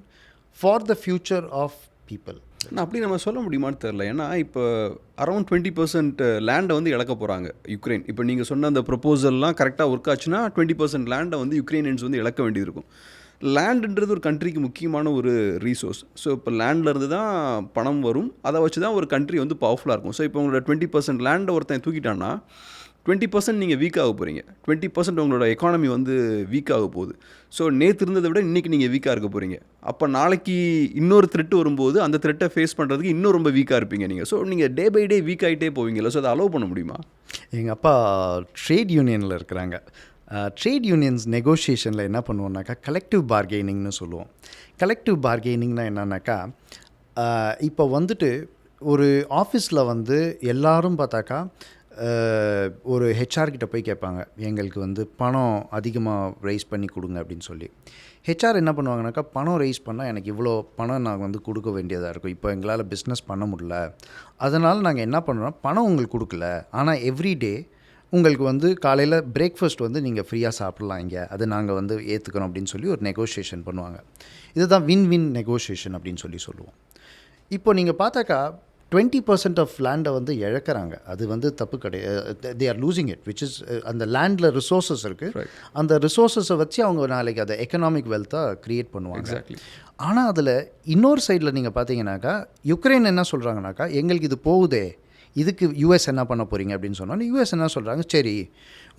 for the future of people. ஆனால் அப்படி நம்ம சொல்ல முடியுமான்னு தெரில. ஏன்னா இப்போ அரௌண்ட் 20% லேண்டை வந்து இழக்க போகிறாங்க யுக்ரைன். இப்போ நீங்கள் சொன்ன அந்த ப்ரொப்போசல்லாம் கரெக்டாக ஒர்க் ஆச்சுன்னா 20% லேண்டை வந்து யுக்ரைனியன்ஸ் வந்து இழக்க வேண்டியது இருக்கும். லேண்டுன்றது ஒரு கண்ட்ரிக்கு முக்கியமான ஒரு ரீசோர்ஸ். ஸோ இப்போ லேண்ட்லேருந்து தான் பணம் வரும், அதை வச்சு தான் ஒரு கண்ட்ரி வந்து பவர்ஃபுல்லாக இருக்கும். ஸோ இப்போ உங்களோட 20% லேண்டை ஒருத்தன் தூக்கிட்டான்னா 20% நீங்கள் வீக் ஆக போகிறீங்க, 20% உங்களோட எக்கானமி வந்து வீக் ஆக போகுது. ஸோ நேற்று இருந்ததை விட இன்றைக்கி நீங்கள் வீக்காக இருக்க போகிறீங்க. அப்போ நாளைக்கு இன்னொரு த்ரெட் வரும்போது அந்த த்ரெட்டை ஃபேஸ் பண்ணுறதுக்கு இன்னும் ரொம்ப வீக்காக இருப்பீங்க நீங்கள். ஸோ நீங்கள் டே பை டே வீக் ஆகிட்டே போவீங்கல்ல. ஸோ அதை அலோவ் பண்ண முடியுமா? எங்கள் அப்பா ட்ரேட் யூனியனில் இருக்கிறாங்க. ட்ரேட் யூனியன்ஸ் நெகோஷியேஷனில் என்ன பண்ணுவோம்னாக்கா கலெக்டிவ் பார்கெனிங்னு சொல்லுவோம். கலெக்டிவ் பார்கெனிங்னா என்னன்னாக்கா இப்போ வந்துட்டு ஒரு ஆஃபீஸில் வந்து எல்லோரும் பார்த்தாக்கா ஒரு ஹெச்ஆர்கிட்ட போய் கேட்பாங்க, எங்களுக்கு வந்து பணம் அதிகமாக ரைஸ் பண்ணி கொடுங்க அப்படின்னு சொல்லி. ஹெச்ஆர் என்ன பண்ணுவாங்கனாக்கா பணம் ரைஸ் பண்ணால் எனக்கு இவ்வளோ பணம் நான் வந்து கொடுக்க வேண்டியதாக இருக்கும், இப்போ எங்களால் பிஸ்னஸ் பண்ண முடியல, அதனால் நாங்கள் என்ன பண்ணுறோம், பணம் உங்களுக்கு கொடுக்கல, ஆனால் எவ்ரிடே உங்களுக்கு வந்து காலையில் பிரேக்ஃபாஸ்ட் வந்து நீங்கள் ஃப்ரீயாக சாப்பிட்லாம் இங்கே, அது நாங்கள் வந்து ஏற்றுக்கிறோம் அப்படின்னு சொல்லி ஒரு நெகோஷியேஷன் பண்ணுவாங்க. இதுதான் வின் வின் நெகோஷியேஷன் அப்படின்னு சொல்லி சொல்லுவோம். இப்போ நீங்கள் பார்த்தாக்கா 20% ஆஃப் லேண்டை வந்து இழக்கிறாங்க. அது வந்து தப்பு கிடையாது. They are losing it which is அந்த லேண்டில் ரிசோர்ஸஸ் இருக்குது. அந்த ரிசோர்ஸஸை வச்சு அவங்க நாளைக்கு அதை எக்கனாமிக் வெல்த்தாக க்ரியேட் பண்ணுவாங்க. ஆனால் அதில் இன்னொரு சைடில் நீங்கள் பார்த்தீங்கன்னாக்கா யுக்ரைன் என்ன சொல்கிறாங்கனாக்கா, எங்களுக்கு இது போகுதே, இதுக்கு யூஎஸ் என்ன பண்ண போகிறீங்க அப்படின்னு சொன்னோன்னா யூஎஸ் என்ன சொல்கிறாங்க, சரி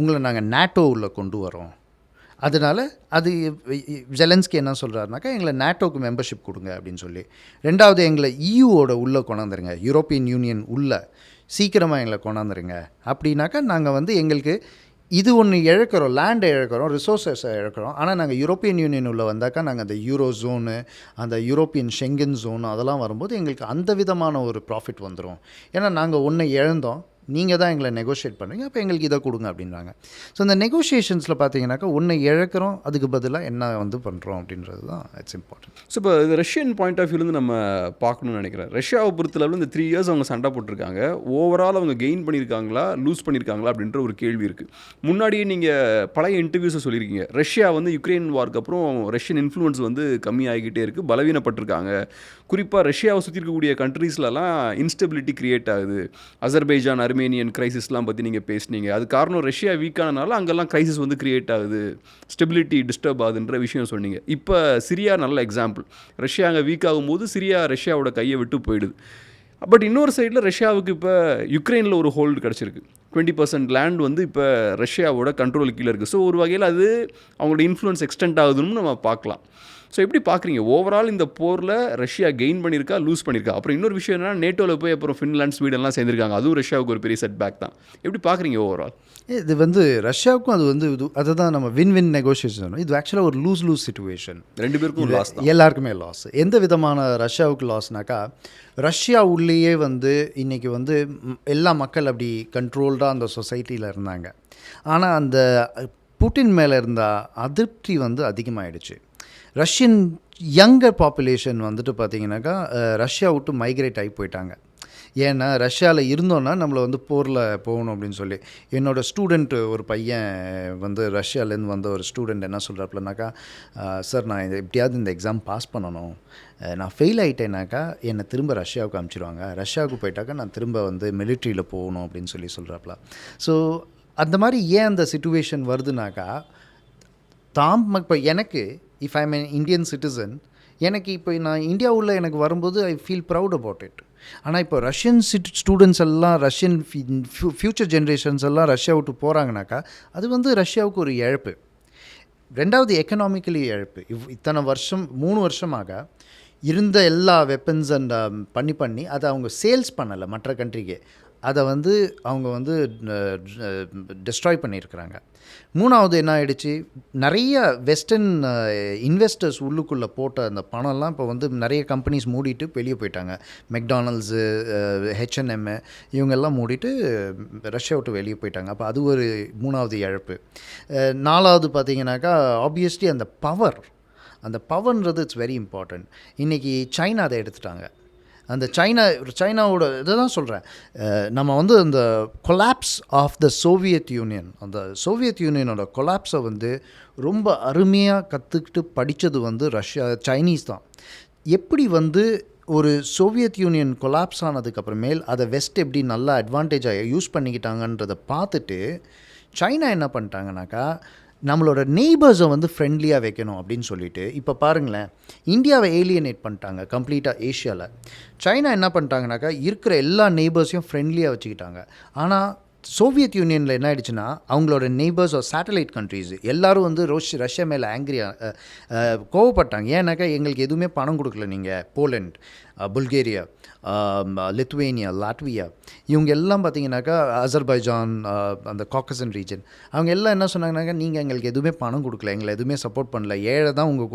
உங்களை நாங்கள் நேட்டோ உள்ள கொண்டு வரோம், அதனால் அது ஜெலன்ஸ்கி என்ன சொல்கிறாருனாக்கா எங்களை நேட்டோக்கு மெம்பர்ஷிப் கொடுங்க அப்படின்னு சொல்லி. ரெண்டாவது எங்களை இயூவோட உள்ளே கொண்டாந்துருங்க, யூரோப்பியன் யூனியன் உள்ள சீக்கிரமாக எங்களை கொண்டாந்துருங்க. அப்படின்னாக்கா நாங்கள் வந்து எங்களுக்கு இது ஒன்று இழக்கிறோம், லேண்டை இழக்கிறோம், ரிசோர்ஸஸை இழக்கிறோம். ஆனால் நாங்கள் யூரோப்பியன் யூனியன் உள்ள வந்தாக்கா நாங்கள் அந்த யூரோ ஜோனு, அந்த யூரோப்பியன் ஷெங்கன் ஜோனு அதெல்லாம் வரும்போது எங்களுக்கு அந்த விதமான ஒரு ப்ராஃபிட் வந்துடும். ஏன்னா நாங்கள் ஒன்று இழந்தோம், நீங்கள் தான் எங்களை நெகோஷியேட் பண்ணுறீங்க, அப்போ எங்களுக்கு இதை கொடுங்க அப்படின்றாங்க. ஸோ இந்த நெகோஷியேஷன்ஸில் பார்த்தீங்கன்னாக்கா ஒன்று இழக்கிறோம், அதுக்கு பதிலாக என்ன வந்து பண்ணுறோம் அப்படின்றது தான் இட்ஸ் இம்பார்ட்டன்ட். ஸோ இப்போ இது ரஷ்யன் பாயிண்ட் ஆஃப் வியூலேருந்து நம்ம பார்க்கணும்னு நினைக்கிறேன். ரஷ்யாவை பொறுத்தளவில் இந்த 3 இயர்ஸ் அவங்க சண்டை போட்டிருக்காங்க. ஓவரால் அவங்க கெயின் பண்ணியிருக்காங்களா லூஸ் பண்ணியிருக்காங்களா அப்படின்ற ஒரு கேள்வி இருக்குது. முன்னாடியே நீங்கள் பழைய இன்டர்வியூஸை சொல்லியிருக்கீங்க, ரஷ்யா வந்து யுக்ரைன் வார்க்கு அப்புறம் ரஷ்யன் இன்ஃப்ளூயன்ஸ் வந்து கம்மியாகிக்கிட்டே இருக்குது, பலவீனப்பட்டிருக்காங்க. குறிப்பாக ரஷ்யாவை சுற்றி இருக்கக்கூடிய கண்ட்ரீஸ்லலாம் இன்ஸ்டெபிலிட்டி க்ரியேட் ஆகுது. அசர்பைஜான், அர்மேனியன் கிரைசிஸ்லாம் பற்றி நீங்கள் பேசுனீங்க. அது காரணம் ரஷ்யா வீக்கானனால அங்கெல்லாம் கிரைசிஸ் வந்து க்ரியேட் ஆகுது, ஸ்டெபிலிட்டி டிஸ்டர்ப் ஆகுதுன்ற விஷயம் சொன்னீங்க. இப்போ சிரியா நல்ல எக்ஸாம்பிள். ரஷ்யா அங்கே வீக் ஆகும்போது சிரியா ரஷ்யாவோட கையை விட்டு போயிடுது. பட் இன்னொரு சைடில் ரஷ்யாவுக்கு இப்போ யுக்ரைனில் ஒரு ஹோல்டு கிடச்சிருக்கு. 20% லேண்ட் வந்து இப்போ ரஷ்யாவோட கண்ட்ரோல் கீழே இருக்குது. ஸோ ஒரு வகையில் அது அவங்களோட இன்ஃப்ளூயன்ஸ் எக்ஸ்டெண்ட் ஆகுதுன்னு நம்ம பார்க்கலாம். ஸோ எப்படி பார்க்குறீங்க ஓவரால் இந்த போரில் ரஷ்யா கெயின் பண்ணியிருக்கா லூஸ் பண்ணியிருக்கா? அப்புறம் இன்னொரு விஷயம் என்னன்னா, நேட்டோவில் போய் அப்புறம் ஃபின்லாண்ட், ஸ்வீடன்லாம் சேர்ந்துருக்காங்க, அதுவும் ரஷ்யாவுக்கு ஒரு பெரிய செட் பேக் தான். எப்படி பார்க்குறீங்க ஓவரால்? இது வந்து ரஷ்யாவுக்கும் அது வந்து அதை தான் நம்ம வின் நெகோஷியேஷன். இது ஆக்சுவலாக ஒரு லூஸ் சிச்சுவேஷன். 2 பேருக்கும் லாஸ் தான், எல்லாருக்குமே லாஸ். எந்த விதமான ரஷ்யாவுக்கு லாஸ்னாக்கா, ரஷ்யா உள்ளேயே வந்து இன்றைக்கி வந்து எல்லா மக்கள் அப்படி கண்ட்ரோல்டாக அந்த சொசைட்டியில் இருந்தாங்க. ஆனால் அந்த புட்டின் மேலே இருந்த அதிருப்தி வந்து அதிகமாகிடுச்சு. ரஷ்யன் யங்கர் பாப்புலேஷன் வந்துட்டு பார்த்திங்கனாக்கா ரஷ்யா விட்டு மைக்ரேட் ஆகி போயிட்டாங்க. ஏன்னா ரஷ்யாவில் இருந்தோன்னா நம்மளை வந்து போரில் போகணும் அப்படின்னு சொல்லி. என்னோடய ஸ்டூடெண்ட்டு ஒரு பையன் வந்து ரஷ்யாவிலேருந்து வந்த ஒரு ஸ்டூடெண்ட் என்ன சொல்கிறாப்புலனாக்கா, சார் நான் எப்படியாவது இந்த எக்ஸாம் பாஸ் பண்ணணும், நான் ஃபெயில் ஆகிட்டேனாக்கா என்னை திரும்ப ரஷ்யாவுக்கு அனுப்பிச்சிடுவாங்க, ரஷ்யாவுக்கு போயிட்டாக்கா நான் திரும்ப வந்து மிலிட்ரியில் போகணும் அப்படின்னு சொல்கிறாப்புல. ஸோ அந்த மாதிரி ஏன் அந்த சிச்சுவேஷன் வருதுனாக்கா, இப்போ எனக்கு if I am an Indian citizen, எனக்கு இப்போ நான் இந்தியாவுள்ள எனக்கு வரும்போது I feel proud about it. ஆனால் இப்போ ரஷ்யன் ஸ்டூடெண்ட்ஸ் எல்லாம், ரஷ்யன் ஃப்யூச்சர் ஜென்ரேஷன்ஸ் எல்லாம் ரஷ்யா விட்டு போகிறாங்கனாக்கா அது வந்து ரஷ்யாவுக்கு ஒரு இழப்பு. ரெண்டாவது எக்கனாமிக்கலி இழப்பு. இத்தனை வருஷம் 3 வருஷமாக இருந்த எல்லா வெப்பன்ஸ் அண்ட் பண்ணி அதை அவங்க சேல்ஸ் பண்ணலை மற்ற கண்ட்ரிக்கு. அதை வந்து அவங்க வந்து டெஸ்ட்ராய் பண்ணியிருக்கிறாங்க. 3வது என்ன ஆகிடுச்சு, நிறைய வெஸ்டர்ன் இன்வெஸ்டர்ஸ் உள்ளுக்குள்ளே போட்ட அந்த பணம்லாம் இப்போ வந்து நிறைய கம்பெனிஸ் மூடிட்டு வெளியே போயிட்டாங்க. மெக்டானல்ட்ஸு, H&M இவங்கெல்லாம் மூடிட்டு ரஷ்யா விட்டு வெளியே போயிட்டாங்க. அப்போ அது ஒரு 3வது இழப்பு. 4வது பார்த்திங்கனாக்கா ஆப்வியஸ்லி அந்த பவர்ன்றது இட்ஸ் வெரி இம்பார்ட்டண்ட். இன்றைக்கி சைனா அதை எடுத்துட்டாங்க. அந்த சைனாவோட இதை தான் சொல்கிறேன். நம்ம வந்து அந்த collapse of the Soviet Union, அந்த சோவியத் யூனியனோட கொலாப்ஸை வந்து ரொம்ப அருமையாக கற்றுக்கிட்டு படித்தது வந்து சைனீஸ் தான். எப்படி வந்து ஒரு சோவியத் யூனியன் கொலாப்ஸ் ஆனதுக்கப்புறமேல் அதை வெஸ்ட் எப்படி நல்லா அட்வான்டேஜாக யூஸ் பண்ணிக்கிட்டாங்கன்றதை பார்த்துட்டு சைனா என்ன பண்ணிட்டாங்கனாக்கா, நம்மளோட நெய்பர்ஸை வந்து ஃப்ரெண்ட்லியாக வைக்கணும் அப்படின்னு சொல்லிட்டு இப்போ பாருங்களேன், இந்தியாவை ஏலியனேட் பண்ணிட்டாங்க கம்ப்ளீட்டாக ஏஷியாவில். சைனா என்ன பண்ணிட்டாங்கனாக்கா, இருக்கிற எல்லா நெய்பர்ஸையும் ஃப்ரெண்ட்லியாக வச்சுக்கிட்டாங்க. ஆனால் சோவியத் யூனியனில் என்ன ஆயிடுச்சுன்னா, அவங்களோட நெய்பர்ஸ் சேட்டலைட் கண்ட்ரீஸ் எல்லோரும் வந்து ரஷ்யா மேலே ஆங்கிரியாக கோவப்பட்டாங்க. ஏன்னாக்கா எங்களுக்கு எதுவுமே பணம் கொடுக்கல நீங்கள், போலண்ட், புல்கேரியா, லித்துவேனியா, லாட்வியா, இவங்க எல்லாம் பார்த்திங்கனாக்கா அசர்பைஜான், அந்த காக்கசன் ரீஜன், அவங்க எல்லாம் என்ன சொன்னாங்கனாக்கா, நீங்கள் எங்களுக்கு எதுவுமே பணம் கொடுக்கல, எங்களை எதுவுமே சப்போர்ட் பண்ணல, ஏழை தான் உங்கள்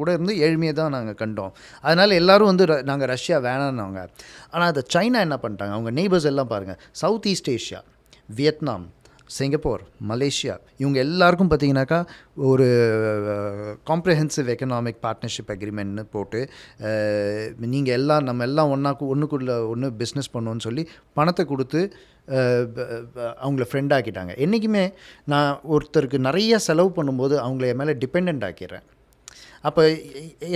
கூட இருந்து ஏழ்மையை தான் நாங்கள் கண்டோம், அதனால் எல்லோரும் வந்து நாங்கள் ரஷ்யா வேணான்னவங்க. ஆனால் அதை சைனா என்ன பண்ணிட்டாங்க, அவங்க நெய்பர்ஸ் எல்லாம் பாருங்கள், south east Asia, Vietnam, Singapore, Malaysia, இவங்க எல்லாருக்கும் பார்த்திங்கனாக்கா ஒரு காம்ப்ரிஹென்சிவ் எக்கனாமிக் பார்ட்னர்ஷிப் அக்ரிமெண்ட்னு போட்டு நீங்கள் எல்லாம் நம்ம எல்லாம் ஒன்றுக்குள்ளே ஒன்று பிஸ்னஸ் பண்ணுவோன்னு சொல்லி பணத்தை கொடுத்து அவங்கள ஃப்ரெண்ட் ஆக்கிட்டாங்க. என்றைக்குமே நான் ஒருத்தருக்கு நிறைய செலவு பண்ணும்போது அவங்கள மேலே டிபெண்ட் ஆக்கிடுறேன். அப்போ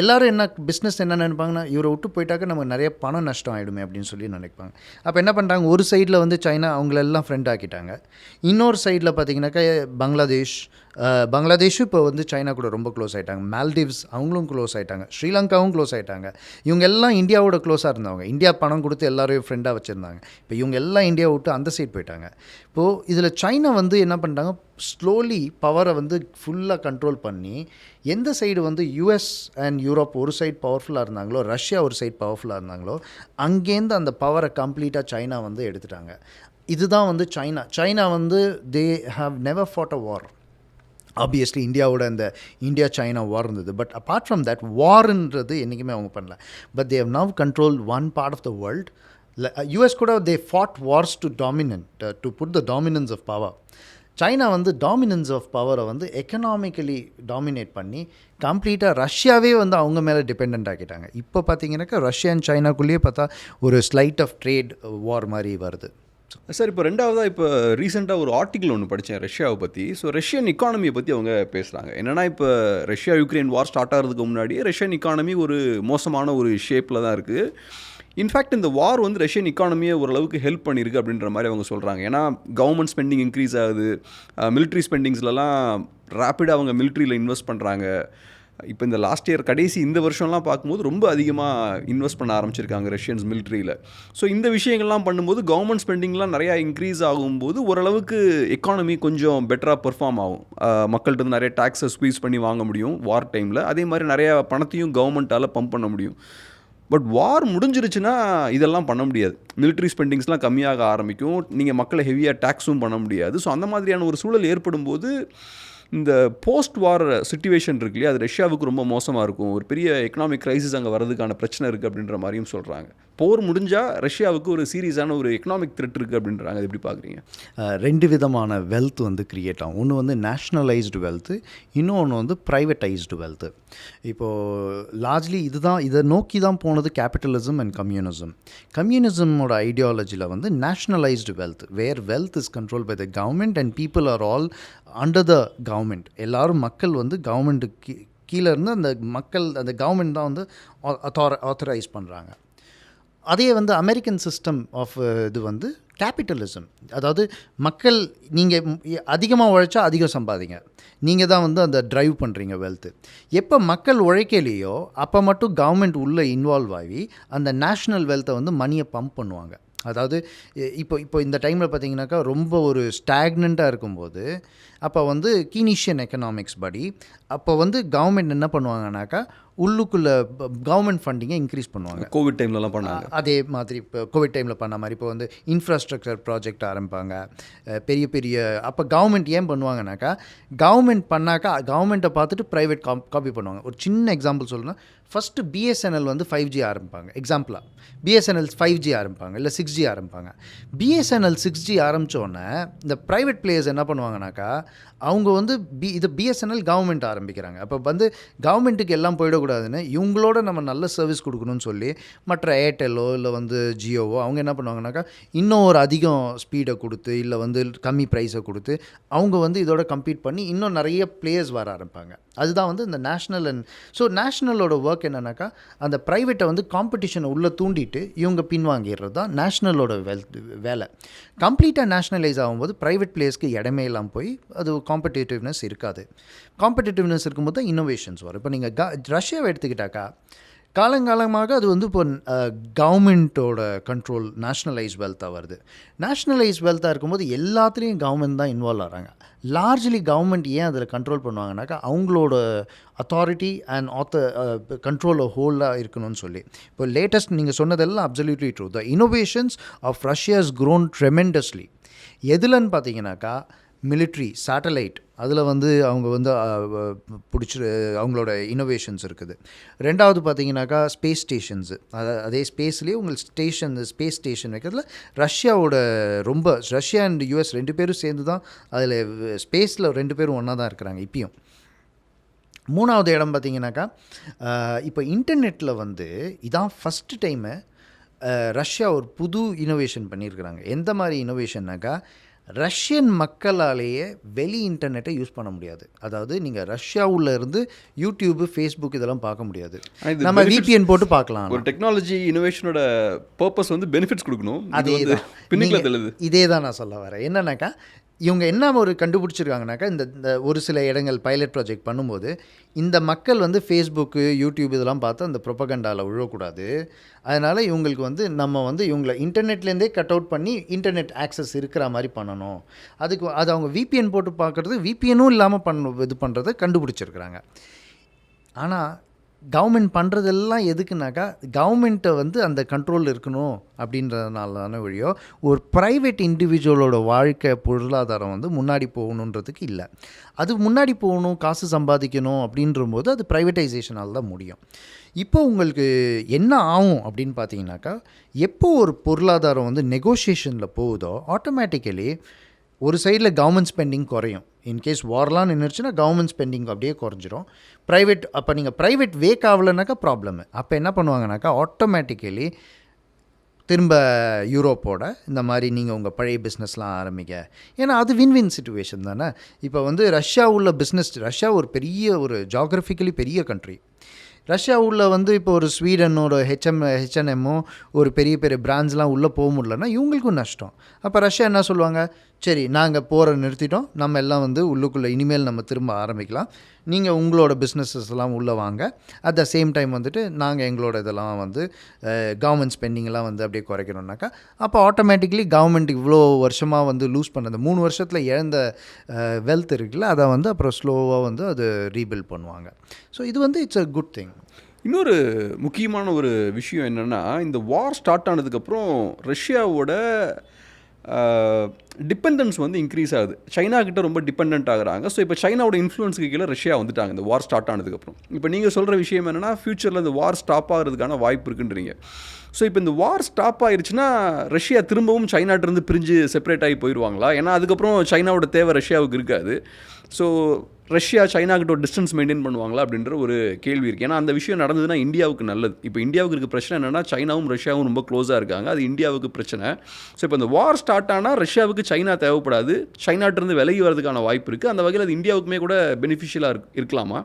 எல்லோரும் என்ன பிஸ்னஸ் என்ன நினைப்பாங்கன்னா, இவரை விட்டு போயிட்டாக்க நமக்கு நிறைய பணம் நஷ்டம் ஆகிடுமே அப்படின்னு சொல்லி நினைப்பாங்க. அப்போ என்ன பண்ணுறாங்க, ஒரு சைடில் வந்து சைனா அவங்களெல்லாம் ஃப்ரெண்ட் ஆக்கிட்டாங்க. இன்னொரு சைடில் பார்த்தீங்கன்னாக்கா பங்களாதேஷும் இப்போ வந்து சைனா கூட ரொம்ப க்ளோஸ் ஆகிட்டாங்க. மால்டீவ்ஸ் அவங்களும் க்ளோஸ் ஆகிட்டாங்க. ஸ்ரீலங்காவும் க்ளோஸ் ஆகிட்டாங்க. இவங்க எல்லாம் இந்தியாவோட க்ளோஸாக இருந்தவங்க. இந்தியா பணம் கொடுத்து எல்லாரையும் ஃப்ரெண்டாக வச்சுருந்தாங்க. இப்போ இவங்க எல்லாம் இந்தியா விட்டு அந்த சைட் போயிட்டாங்க. இப்போது இதில் சைனா வந்து என்ன பண்ணிட்டாங்க, ஸ்லோலி பவரை வந்து ஃபுல்லாக கண்ட்ரோல் பண்ணி, எந்த சைடு வந்து யூஎஸ் அண்ட் யூரோப் ஒரு சைடு பவர்ஃபுல்லாக இருந்தாங்களோ, ரஷ்யா ஒரு சைடு பவர்ஃபுல்லாக இருந்தாங்களோ, அங்கேருந்து அந்த பவரை கம்ப்ளீட்டாக சைனா வந்து எடுத்துட்டாங்க. இதுதான் வந்து சைனா வந்து they have never fought a war. Obviously இந்தியாவோட அந்த இந்தியா சைனா வார் இருந்தது. பட் அப்பார்ட் ஃப்ரம் தட் வார்ன்றது என்றைக்குமே அவங்க பண்ணல. But they have now control one part of the world. US கூட they fought wars to put the dominance of power. China வந்து dominance of பவரை வந்து எக்கனாமிக்கலி டாமினேட் பண்ணி கம்ப்ளீட்டாக ரஷ்யாவே வந்து அவங்க மேலே டிபெண்ட் ஆக்கிட்டாங்க. இப்போ பார்த்தீங்கன்னாக்கா ரஷ்யா அண்ட் சைனாக்குள்ளேயே பார்த்தா ஒரு ஸ்லைட் ஆஃப் ட்ரேட் வார் மாதிரி வருது. சார், இப்போ ரெண்டாவதாக இப்போ ரீசெண்டாக ஒரு ஆர்டிக்கிள் ஒன்று படித்தேன் ரஷ்யாவை பற்றி. ஸோ ரஷ்யன் இக்கானமியை பற்றி அவங்க பேசுகிறாங்க. என்னென்னா, இப்போ ரஷ்யா யுக்ரைன் வார் ஸ்டார்ட் ஆகிறதுக்கு முன்னாடி ரஷ்யன் இக்கானமி ஒரு மோசமான ஒரு ஷேப்பில் தான் இருக்குது. இன்ஃபேக்ட் இந்த வார் வந்து ரஷ்யன் இக்கானமியை ஓரளவுக்கு ஹெல்ப் பண்ணியிருக்கு அப்படின்ற மாதிரி அவங்க சொல்கிறாங்க. ஏன்னா கவர்மெண்ட் ஸ்பெண்டிங் இன்க்ரீஸ் ஆகுது, மிலிட்ரி ஸ்பெண்டிங்ஸ்லலாம் ரேப்பிடாக அவங்க மிலிட்ரியில் இன்வெஸ்ட் பண்ணுறாங்க. இப்போ இந்த லாஸ்ட் இயர் கடைசி இந்த வருஷம்லாம் பார்க்கும்போது ரொம்ப அதிகமாக இன்வெஸ்ட் பண்ண ஆரம்பிச்சிருக்காங்க ரஷ்யன்ஸ் மிலிட்ரியில். ஸோ இந்த விஷயங்கள்லாம் பண்ணும்போது கவர்மெண்ட் ஸ்பெண்டிங்லாம் நிறையா இன்க்ரீஸ் ஆகும்போது ஓரளவுக்கு எக்கானமி கொஞ்சம் பெட்டராக பெர்ஃபார்ம் ஆகும். மக்கள்கிட்ட நிறைய டேக்ஸை ஸ்குவீஸ் பண்ணி வாங்க முடியும் வார் டைமில். அதே மாதிரி நிறையா பணத்தையும் கவர்மெண்ட்டால் பம்ப் பண்ண முடியும். பட் வார் முடிஞ்சிருச்சுன்னா இதெல்லாம் பண்ண முடியாது. மிலிட்ரி ஸ்பெண்டிங்ஸ்லாம் கம்மியாக ஆரம்பிக்கும். நீங்கள் மக்களை ஹெவியாக டேக்ஸும் பண்ண முடியாது. ஸோ அந்த மாதிரியான ஒரு சூழல் ஏற்படும் போது இந்த போஸ்ட் வார் சிச்சுவேஷன் இருக்கு இல்லையா, அது ரஷ்யாவுக்கு ரொம்ப மோசமாக இருக்கும். ஒரு பெரிய எக்கனாமிக் க்ரைசிஸ் அங்கே வரதுக்கான பிரச்சனை இருக்குது அப்படின்ற மாதிரியும் சொல்கிறாங்க. போர் முடிஞ்சால் ரஷ்யாவுக்கு ஒரு சீரியஸான ஒரு எக்கனாமிக் த்ரெட் இருக்குது அப்படின்றாங்க. அது எப்படி பார்க்குறீங்க? ரெண்டு விதமான வெல்த் வந்து க்ரியேட் ஆகும். ஒன்று வந்து நேஷ்னலைஸ்டு வெல்த்து, இன்னொன்று வந்து ப்ரைவேட்டைஸ்டு வெல்த்து. இப்போது லார்ஜ்லி இதை நோக்கி தான் போனது கேபிட்டலிசம் அண்ட் கம்யூனிசம். கம்யூனிசமோட ஐடியாலஜியில் வந்து nationalised wealth, where wealth is control by the government and people are all under the government. எல்லோரும் மக்கள் வந்து கவர்மெண்ட்டுக்கு கீழே இருந்து அந்த கவர்மெண்ட் தான் வந்து ஆத்தரைஸ் பண்ணுறாங்க. அதே வந்து அமெரிக்கன் சிஸ்டம் ஆஃப் இது வந்து கேபிட்டலிசம். அதாவது மக்கள் நீங்கள் அதிகமாக உழைச்சா அதிகம் சம்பாதிங்க, நீங்கள் தான் வந்து அந்த ட்ரைவ் பண்ணுறீங்க வெல்த்து. எப்போ மக்கள் உழைக்கலையோ அப்போ மட்டும் கவர்மெண்ட் உள்ளே இன்வால்வ் ஆகி அந்த நேஷ்னல் வெல்த்தை வந்து மணியை பம்ப் பண்ணுவாங்க. அதாவது இப்போ இந்த டைமில் பார்த்தீங்கன்னாக்கா ரொம்ப ஒரு ஸ்டாக்னண்ட்டாக இருக்கும்போது அப்போ வந்து கீனீஷியன் எக்கனாமிக்ஸ் படி அப்போ வந்து கவர்மெண்ட் என்ன பண்ணுவாங்கனாக்கா உள்ளுக்குள்ளே கவர்மெண்ட் ஃபண்டிங்கை இன்க்ரீஸ் பண்ணுவாங்க. கோவிட் டைம்லலாம் பண்ணாங்க. அதே மாதிரி இப்போ கோவிட் டைமில் பண்ண மாதிரி இப்போ வந்து இன்ஃப்ராஸ்ட்ரக்சர் ப்ராஜெக்ட் ஆரம்பிப்பாங்க பெரிய. அப்போ கவர்மெண்ட் ஏன் பண்ணுவாங்கனாக்கா, கவர்மெண்ட் பண்ணாக்கா கவர்மெண்ட்டை பார்த்துட்டு ப்ரைவேட் காப்பி பண்ணுவாங்க. ஒரு சின்ன எக்ஸாம்பிள் சொல்லணும்னா, ஃபஸ்ட்டு பிஎஸ்என்எல் வந்து 5G ஆரம்பிப்பாங்க. எக்ஸாம்பிளாக பிஎஸ்என்எல் 5G ஆரம்பிப்பாங்க, இல்லை 6G ஆரம்பிப்பாங்க. பிஎஸ்என்எல் 6G ஆரம்பித்தோடனே இந்த ப்ரைவேட் பிளேயர்ஸ் என்ன பண்ணுவாங்கனாக்கா, அவங்க வந்து இது பிஎஸ்என்எல் கவர்மெண்ட் ஆரம்பிக்கிறாங்க. அப்போ வந்து கவர்மெண்ட்டுக்கு எல்லாம் போயிடக்கூடாதுன்னு இவங்களோட நம்ம நல்ல சர்வீஸ் கொடுக்கணும்னு சொல்லி மற்ற ஏர்டெல்லோ இல்லை வந்து ஜியோவோ அவங்க என்ன பண்ணுவாங்கனாக்கா, இன்னும் ஒரு அதிகம் ஸ்பீடை கொடுத்து இல்லை வந்து கம்மி ப்ரைஸை கொடுத்து அவங்க வந்து இதோட கம்பீட் பண்ணி இன்னும் நிறைய பிளேயர்ஸ் வர ஆரம்பிப்பாங்க. அதுதான் வந்து இந்த நேஷ்னல் நேஷ்னலோட ஒர்க் என்னன்னாக்கா, அந்த ப்ரைவேட்டை வந்து காம்படிஷனை உள்ளே தூண்டிட்டு இவங்க பின்வாங்கிடுறது தான் நேஷ்னலோட வேலை. கம்ப்ளீட்டாக நேஷ்னலைஸ் ஆகும்போது ப்ரைவேட் பிளேயர்ஸ்க்கு இடமே இல்லாமல் போய் அது காம்படிட்டிவ்னஸ் இருக்காது. காம்படிட்டிவ்னஸ் இருக்கும்போது தான் இன்னோவேஷன்ஸ் வரும். இப்போ நீங்கள் ரஷ்யாவை எடுத்துக்கிட்டாக்கா, காலங்காலமாக அது வந்து இப்போ கவர்மெண்ட்டோட கண்ட்ரோல் நேஷ்னலைஸ் வெல்த்தாக வருது. நேஷ்னலைஸ் வெல்த்தாக இருக்கும்போது எல்லாத்துலேயும் கவர்மெண்ட் தான் இன்வால்வ் ஆகிறாங்க. லார்ஜ்லி கவர்மெண்ட் ஏன் அதில் கண்ட்ரோல் பண்ணுவாங்கனாக்கா, அவங்களோட அத்தாரிட்டி அண்ட் கண்ட்ரோல் ஹோல்டாக இருக்கணும்னு சொல்லி. இப்போ லேட்டஸ்ட் நீங்கள் சொன்னதெல்லாம் absolutely true. The innovations of Russia has grown tremendously. எதுலன்னு பார்த்தீங்கன்னாக்கா, மிலிட்ரி, சேட்டலைட், அதில் வந்து அவங்க வந்து அவங்களோட இன்னோவேஷன்ஸ் இருக்குது. ரெண்டாவது பார்த்தீங்கன்னாக்கா ஸ்பேஸ் ஸ்டேஷன்ஸு, அதே ஸ்பேஸ்லேயே உங்களுக்கு ஸ்பேஸ் ஸ்டேஷன் வைக்கிறதுல ரஷ்யா அண்ட் யூஎஸ் ரெண்டு பேரும் சேர்ந்து தான் அதில் ஸ்பேஸில் ரெண்டு பேரும் ஒன்றா தான் இருக்கிறாங்க இப்பயும். மூணாவது இடம் பார்த்தீங்கன்னாக்கா, இப்போ இன்டர்நெட்டில் வந்து இதான் ஃபஸ்ட்டு டைமு ரஷ்யா ஒரு புது இன்னோவேஷன் பண்ணியிருக்கிறாங்க. எந்த மாதிரி இன்னோவேஷன்னாக்கா, ரஷ்யன் மக்களாலேயே வெளி இன்டர்நெட்டை யூஸ் பண்ண முடியாது. அதாவது நீங்கள் ரஷ்யாவுள்ள இருந்து யூடியூப், ஃபேஸ்புக் இதெல்லாம் பார்க்க முடியாது. ஆனா இது நம்ம benefits- VPN போட்டு பார்க்கலாம். ஒரு டெக்னாலஜி இனோவேஷனோட பர்பஸ் வந்து பெனிஃபிட்ஸ் கொடுக்கணும். இது அதே வந்து தான். பின்னிக்கல தெளிது. இதே தான் நான் சொல்ல வரேன். என்னன்னாக்கா இவங்க என்ன ஒரு கண்டுபிடிச்சிருக்காங்கனாக்கா, இந்த ஒரு சில இடங்கள் பைலட் ப்ராஜெக்ட் பண்ணும்போது இந்த மக்கள் வந்து ஃபேஸ்புக்கு, யூடியூப் இதெல்லாம் பார்த்து அந்த ப்ரொபகண்டாவில் விழக்கூடாது. அதனால் இவங்களுக்கு வந்து நம்ம வந்து இவங்களை இன்டர்நெட்லேருந்தே கட் அவுட் பண்ணி இன்டர்நெட் ஆக்சஸ் இருக்கிற மாதிரி பண்ணணும். அது அவங்க VPN போட்டு பார்க்குறது, VPNும் இல்லாமல் இது பண்ணுறதை கண்டுபிடிச்சிருக்கிறாங்க. ஆனால் கவர்மெண்ட் பண்ணுறதெல்லாம் எதுக்குனாக்கா, கவர்மெண்ட்டை வந்து அந்த கண்ட்ரோல் இருக்கணும் அப்படின்றதுனால தானே வழியோ, ஒரு ப்ரைவேட் இண்டிவிஜுவலோட வாழ்க்கை பொருளாதாரம் வந்து முன்னாடி போகணுன்றதுக்கு இல்லை. அது முன்னாடி போகணும், காசு சம்பாதிக்கணும் அப்படின்றபோது அது ப்ரைவேட்டைசேஷனால் தான் முடியும். இப்போ உங்களுக்கு என்ன ஆகும் அப்படின்னு பார்த்தீங்கன்னாக்கா, எப்போ ஒரு பொருளாதாரம் வந்து நெகோஷியேஷனில் போகுதோ ஆட்டோமேட்டிக்கலி ஒரு சைடில் கவர்மெண்ட் ஸ்பெண்டிங் குறையும். இன்கேஸ் வார்லாம் நின்றுச்சுன்னா கவர்மெண்ட் ஸ்பெண்டிங் அப்படியே குறைஞ்சிரும். ப்ரைவேட் அப்போ நீங்கள் ப்ரைவேட் வேக் ஆகலைனாக்கா ப்ராப்ளம். அப்போ என்ன பண்ணுவாங்கனாக்கா, ஆட்டோமேட்டிக்கலி திரும்ப யூரோப்போட இந்த மாதிரி நீங்கள் உங்கள் பழைய பிஸ்னஸ்லாம் ஆரம்பிங்க. ஏன்னா அது வின் சுச்சுவேஷன் தானே. இப்போ வந்து ரஷ்யா உள்ள பிஸ்னஸ், ரஷ்யா ஒரு பெரிய ஒரு ஜாகிரபிக்கலி பெரிய கண்ட்ரி. ரஷ்யா உள்ள வந்து இப்போ ஒரு ஸ்வீடனோட H&M ஒரு பெரிய பெரிய பிராண்ட்ஸ்லாம் உள்ளே போக முடியலன்னா இவங்களுக்கும் நஷ்டம். அப்போ ரஷ்யா என்ன சொல்லுவாங்க, சரி நாங்கள் போகிற நிறுத்திட்டோம், நம்ம எல்லாம் வந்து உள்ளுக்குள்ளே இனிமேல் நம்ம திரும்ப ஆரம்பிக்கலாம், நீங்கள் உங்களோட பிஸ்னஸஸ் எல்லாம் உள்ளே வாங்க, அட் த சேம் டைம் வந்துட்டு நாங்கள் எங்களோட இதெல்லாம் வந்து கவர்மெண்ட் ஸ்பெண்டிங்கெல்லாம் வந்து அப்படியே குறைக்கணும்னாக்கா, அப்போ ஆட்டோமேட்டிக்லி கவர்மெண்ட் இவ்வளோ வருஷமாக வந்து லூஸ் பண்ண அந்த 3 வருஷத்தில் இழந்த வெல்த் இருக்குல்ல, அதை வந்து அப்புறம் ஸ்லோவாக வந்து அது ரீபில்ட் பண்ணுவாங்க. ஸோ இது வந்து இட்ஸ் அ குட் திங். இன்னொரு முக்கியமான ஒரு விஷயம் என்னென்னா, இந்த வார் ஸ்டார்ட் ஆனதுக்கப்புறம் ரஷ்யாவோட டிபெண்டன்ஸ் வந்து இன்க்ரீஸ் ஆகுது. சைனா கிட்ட ரொம்ப டிபெண்ட் ஆகுறாங்க. ஸோ இப்போ சைனாவோட இன்ஃப்ளூயன்ஸுக்கு கீழே ரஷ்யா வந்துட்டாங்க இந்த வார் ஸ்டார்ட் ஆனதுக்கப்புறம். இப்போ நீங்கள் சொல்கிற விஷயம் என்னென்னா, ஃப்யூச்சரில் இந்த வார் ஸ்டாப் ஆகிறதுக்கான வாய்ப்பு இருக்குன்றீங்க. ஸோ இப்போ இந்த வார் ஸ்டாப் ஆயிடுச்சுன்னா ரஷ்யா திரும்பவும் சைனாட்டிருந்து பிரிஞ்சு செப்பரேட் ஆகி போயிடுவாங்களா? ஏன்னா அதுக்கப்புறம் சைனாவோட தேவை ரஷ்யாவுக்கு இருக்காது. ஸோ ரஷ்யா சைனாக்கிட்ட ஒரு டிஸ்டன்ஸ் மெயின்டைன் பண்ணுவாங்களா அப்படின்ற ஒரு கேள்வி இருக்குது. ஏன்னா அந்த விஷயம் நடந்ததுன்னா இந்தியாவுக்கு நல்லது. இப்போ இந்தியாவுக்கு இருக்க பிரச்சனை என்னென்னா, சைனாவும் ரஷ்யாவும் ரொம்ப க்ளோஸாக இருக்காங்க, அது இந்தியாவுக்கு பிரச்சனை. ஸோ இப்போ இந்த வார் ஸ்டார்ட் ஆனால் ரஷ்யாவுக்கு சைனா தேவைப்படாது, சைனாட்டிருந்து விலகி வரதுக்கான வாய்ப்பு இருக்குது. அந்த வகையில் அது இந்தியாவுக்குமே கூட பெனிஃபிஷியலாக இருக்கலாமா?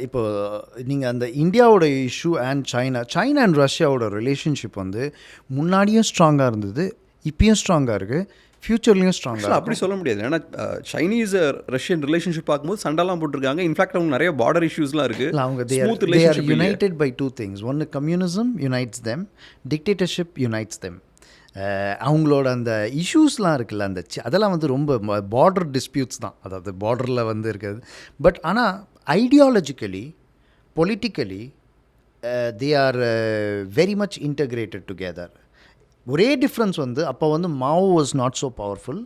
இப்போது நீங்கள் அந்த இந்தியாவோட இஷ்யூ அண்ட் சைனா அண்ட் ரஷ்யாவோட ரிலேஷன்ஷிப் வந்து முன்னாடியும் ஸ்ட்ராங்காக இருந்தது, இப்பயும் ஸ்ட்ராங்காக இருக்குது, ஃப்யூச்சர்லேயும் ஸ்ட்ராங்காக. அப்படி சொல்ல முடியாது. ஏன்னா சைனீஸ் ரஷ்யன் ரிலேஷன்ஷிப் பார்க்கும்போது சண்டைலாம் போட்டிருக்காங்க. இன்ஃபேக்ட் அவங்க நிறைய பார்டர் இஷ்யூஸ்லாம் இருக்குது. அவங்க யுனைடெட் பை 2 things. ஒன்று communism unites them, dictatorship unites them. அவங்களோட அந்த இஷ்யூஸ்லாம் இருக்குல்ல, அந்த அதெல்லாம் வந்து ரொம்ப பார்டர் டிஸ்பியூட்ஸ் தான், அதாவது பார்டரில் வந்து இருக்குது. பட் ஆனால் ideologically, politically they are very much integrated together. ஒரே டிஃப்ரென்ஸ் வந்து அப்போ வந்து மாவோ வாஸ் நாட் ஸோ பவர்ஃபுல்,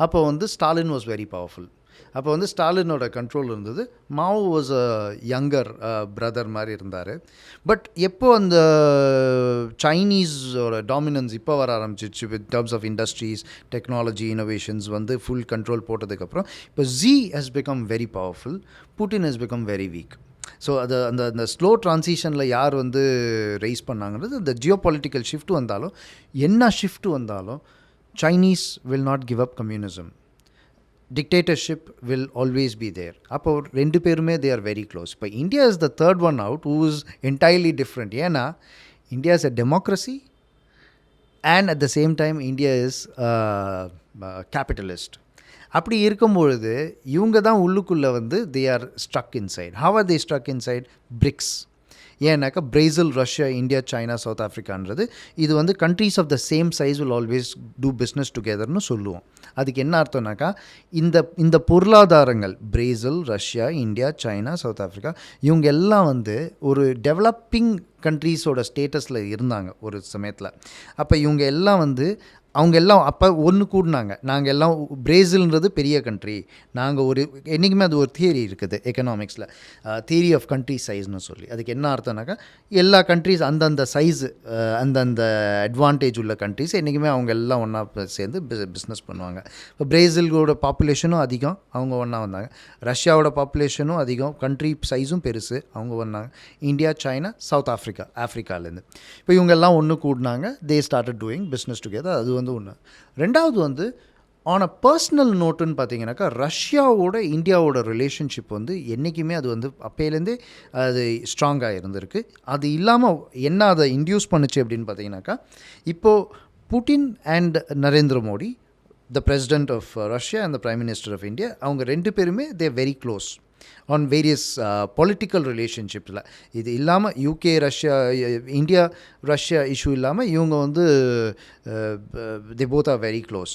அப்போ வந்து ஸ்டாலின் வாஸ் வெரி பவர்ஃபுல். அப்போ வந்து ஸ்டாலினோட கண்ட்ரோல் இருந்தது, மாவோ வாஸ் அ யங்கர் பிரதர் மாதிரி இருந்தார். பட் எப்போ அந்த சைனீஸோட டாமினன்ஸ் இப்போ வர ஆரம்பிச்சிச்சு with terms of industries, technology, innovations வந்து ஃபுல் கண்ட்ரோல் போட்டதுக்கப்புறம் இப்போ Xi has become very powerful, Putin has become very weak. So அது அந்த ஸ்லோ ட்ரான்சிஷனில் யார் வந்து ரைஸ் பண்ணாங்கிறது, அந்த ஜியோ பொலிட்டிக்கல் ஷிஃப்ட் வந்தாலும் என்ன ஷிஃப்ட் வந்தாலும் Chinese will not give up communism, dictatorship will always be there. அப்போ 2 பேருமே தே ஆர் வெரி க்ளோஸ். இப்போ India is the third one out who is entirely different. ஏன்னா India is a democracy and at the same time India is capitalist. அப்படி இருக்கும்பொழுது இவங்க தான் உள்ளுக்குள்ளே வந்து they are struck inside. How are they struck inside? BRICS. ஏன்னாக்கா Brazil, Russia, India, China, South ஆஃப்ரிக்கான்றது இது வந்து countries of the same size will always do business டுகெதர்னு சொல்லுவோம். அதுக்கு என்ன அர்த்தம்னாக்கா, இந்த பொருளாதாரங்கள் Brazil, Russia, India, China, South Africa இவங்க எல்லாம் வந்து ஒரு டெவலப்பிங் கண்ட்ரீஸோட ஸ்டேட்டஸில் இருந்தாங்க ஒரு சமயத்தில். அப்போ இவங்க எல்லாம் வந்து அவங்க எல்லாம் அப்போ ஒன்று கூடினாங்க. நாங்கள் எல்லாம் பிரேசில்ன்றது பெரிய கண்ட்ரி, நாங்கள் ஒரு என்றைக்குமே அது ஒரு தியரி இருக்குது எக்கனாமிக்ஸில், தியரி ஆஃப் கண்ட்ரி சைஸ்னு சொல்லி. அதுக்கு என்ன அர்த்தம்னாக்கா, எல்லா கண்ட்ரிஸ் அந்தந்த சைஸு, அந்தந்த அட்வான்டேஜ் உள்ள கண்ட்ரிஸ் என்றைக்குமே அவங்க எல்லாம் ஒன்றா சேர்ந்து பிஸ்னஸ் பண்ணுவாங்க. இப்போ பிரேசிலோட பாப்புலேஷனும் அதிகம், அவங்க ஒன்றா வந்தாங்க. ரஷ்யாவோட பாப்புலேஷனும் அதிகம், கண்ட்ரி சைஸும் பெருசு, அவங்க வந்தாங்க. இந்தியா, சைனா, சவுத் ஆஃப்ரிக்காலேருந்து இப்போ இவங்க எல்லாம் ஒன்று கூடினாங்க. They started doing business together. அது வந்து ஒன்று. ரெண்டாவது வந்து ஆன் அ பர்சனல் நோட்டுன்னு பார்த்தீங்கன்னாக்கா ரஷ்யாவோட இந்தியாவோட ரிலேஷன்ஷிப் வந்து என்றைக்குமே அது வந்து அப்போலேருந்தே அது ஸ்ட்ராங்காக இருந்திருக்கு. அது இல்லாமல் என்ன அதை இன்டியூஸ் பண்ணுச்சு அப்படின்னு பார்த்தீங்கன்னாக்கா, இப்போது Putin and Narendra Modi, the president of Russia and the prime minister of India, அவங்க 2 பேருமே they very close on various political ரிலேஷன்ஷிப்ஸில். இது இல்லாமல் UK Russia India Russia issue இல்லாமல் இவங்க வந்து they both are very close.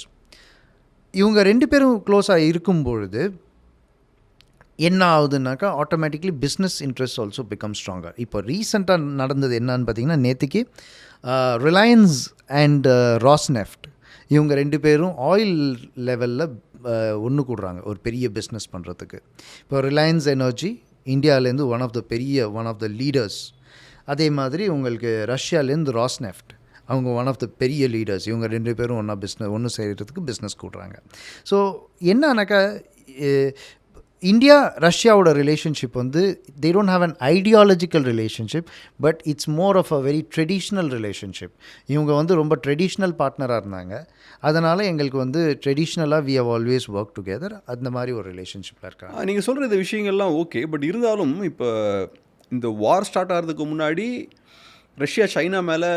இவங்க 2 பேரும் க்ளோஸாக இருக்கும் பொழுது என்ன ஆகுதுன்னாக்கா automatically business interest also become stronger. இப்போ ரீசெண்டாக நடந்தது என்னன்னு பார்த்தீங்கன்னா, நேற்றுக்கு ரிலையன்ஸ் அண்ட் ராஸ்நெஃப்ட் இவங்க 2 பேரும் ஆயில் லெவலில் ஒன்று கூடுறாங்க ஒரு பெரிய பிஸ்னஸ் பண்ணுறதுக்கு. இப்போ ரிலையன்ஸ் எனர்ஜி இந்தியாவிலேருந்து ஒன் ஆஃப் த லீடர்ஸ். அதே மாதிரி உங்களுக்கு ரஷ்யாலேருந்து ராஸ்நெஃப்ட் அவங்க ஒன் ஆஃப் த பெரிய லீடர்ஸ். இவங்க 2 பேரும் ஒன்று செய்கிறதுக்கு பிஸ்னஸ் கூடுறாங்க. ஸோ என்னன்னாக்கா இந்தியா ரஷ்யாவோட ரிலேஷன்ஷிப் வந்து they don't have an ideological relationship, but it's more of a very traditional relationship. இவங்க வந்து ரொம்ப ட்ரெடிஷ்னல் பார்ட்னராக இருந்தாங்க. அதனால் எங்களுக்கு வந்து ட்ரெடிஷ்னலாக we have always work together. அந்த மாதிரி ஒரு ரிலேஷன்ஷிப்பில் இருக்காங்க. நீங்கள் சொல்கிற இந்த விஷயங்கள்லாம் ஓகே. பட் இருந்தாலும் இப்போ இந்த வார் ஸ்டார்ட் ஆகிறதுக்கு முன்னாடி ரஷ்யா சைனா மேலே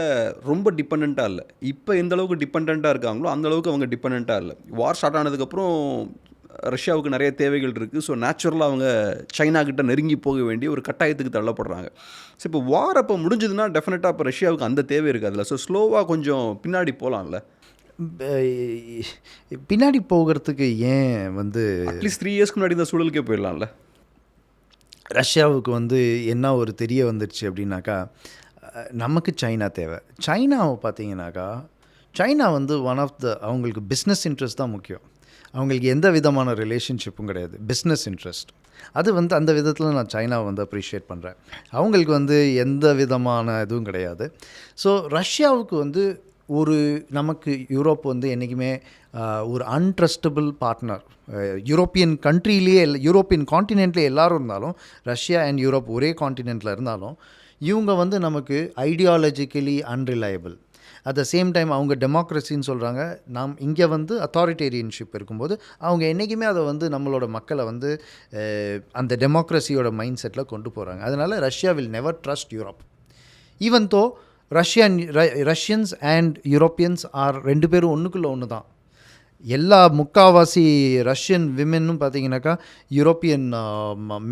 ரொம்ப டிபெண்ட்டாக இல்லை. இப்போ எந்த அளவுக்கு டிபெண்ட்டாக இருக்காங்களோ அந்தளவுக்கு அவங்க டிபெண்ட்டாக இல்லை. வார் ஸ்டார்ட் ஆனதுக்கப்புறம் ரஷ்யாவுக்கு நிறைய தேவைகள் இருக்குது. ஸோ நேச்சுரலாக அவங்க சைனா கிட்ட நெருங்கி போக வேண்டிய ஒரு கட்டாயத்துக்கு தள்ளப்படுறாங்க. ஸோ இப்போ வார் அப்போ முடிஞ்சதுன்னா டெஃபினட்டாக இப்போ ரஷ்யாவுக்கு அந்த தேவை இருக்காதுல்ல. ஸோ ஸ்லோவாக கொஞ்சம் பின்னாடி போகலாம்ல. பின்னாடி போகிறதுக்கு ஏன் வந்து அட்லீஸ்ட் 3 இயர்ஸ்க்கு முன்னாடி இந்த சூழலுக்கே போயிடலாம்ல. ரஷ்யாவுக்கு வந்து என்ன ஒரு தெரிய வந்துடுச்சு அப்படின்னாக்கா, நமக்கு சைனா தேவை. சைனாவை பார்த்தீங்கன்னாக்கா, சைனா வந்து ஒன் ஆஃப் த அவங்களுக்கு பிஸ்னஸ் இன்ட்ரெஸ்ட் தான் முக்கியம். அவங்களுக்கு எந்த விதமான ரிலேஷன்ஷிப்பும் கிடையாது, பிஸ்னஸ் இன்ட்ரெஸ்ட். அது வந்து அந்த விதத்தில் நான் சைனாவை வந்து அப்ரிஷியேட் பண்ணுறேன். அவங்களுக்கு வந்து எந்த விதமான இதுவும் கிடையாது. ஸோ ரஷ்யாவுக்கு வந்து நமக்கு யூரோப் வந்து என்றைக்குமே ஒரு அன்ட்ரஸ்டபிள் பார்ட்னர். யூரோப்பியன் கண்ட்ரிலேயே யூரோப்பியன் காண்டினென்ட்லேயே எல்லோரும் இருந்தாலும், ரஷ்யா அண்ட் யூரோப் ஒரே காண்டினென்ட்டில் இருந்தாலும், இவங்க வந்து நமக்கு ideologically unreliable. At the same time அவங்க டெமோக்ரஸின்னு சொல்கிறாங்க. நாம் இங்கே வந்து அத்தாரிட்டேரியன்ஷிப் இருக்கும்போது அவங்க என்றைக்குமே அதை வந்து நம்மளோட மக்களை வந்து அந்த டெமோக்ரஸியோட மைண்ட் செட்டில் கொண்டு போகிறாங்க. அதனால் Russia will never trust Europe. Even though Russians and Europeans are 2 பேரும் ஒன்றுக்குள்ளே ஒன்று தான். எல்லா முக்கால்வாசி ரஷ்யன் விமென்னும் பார்த்தீங்கன்னாக்கா யூரோப்பியன்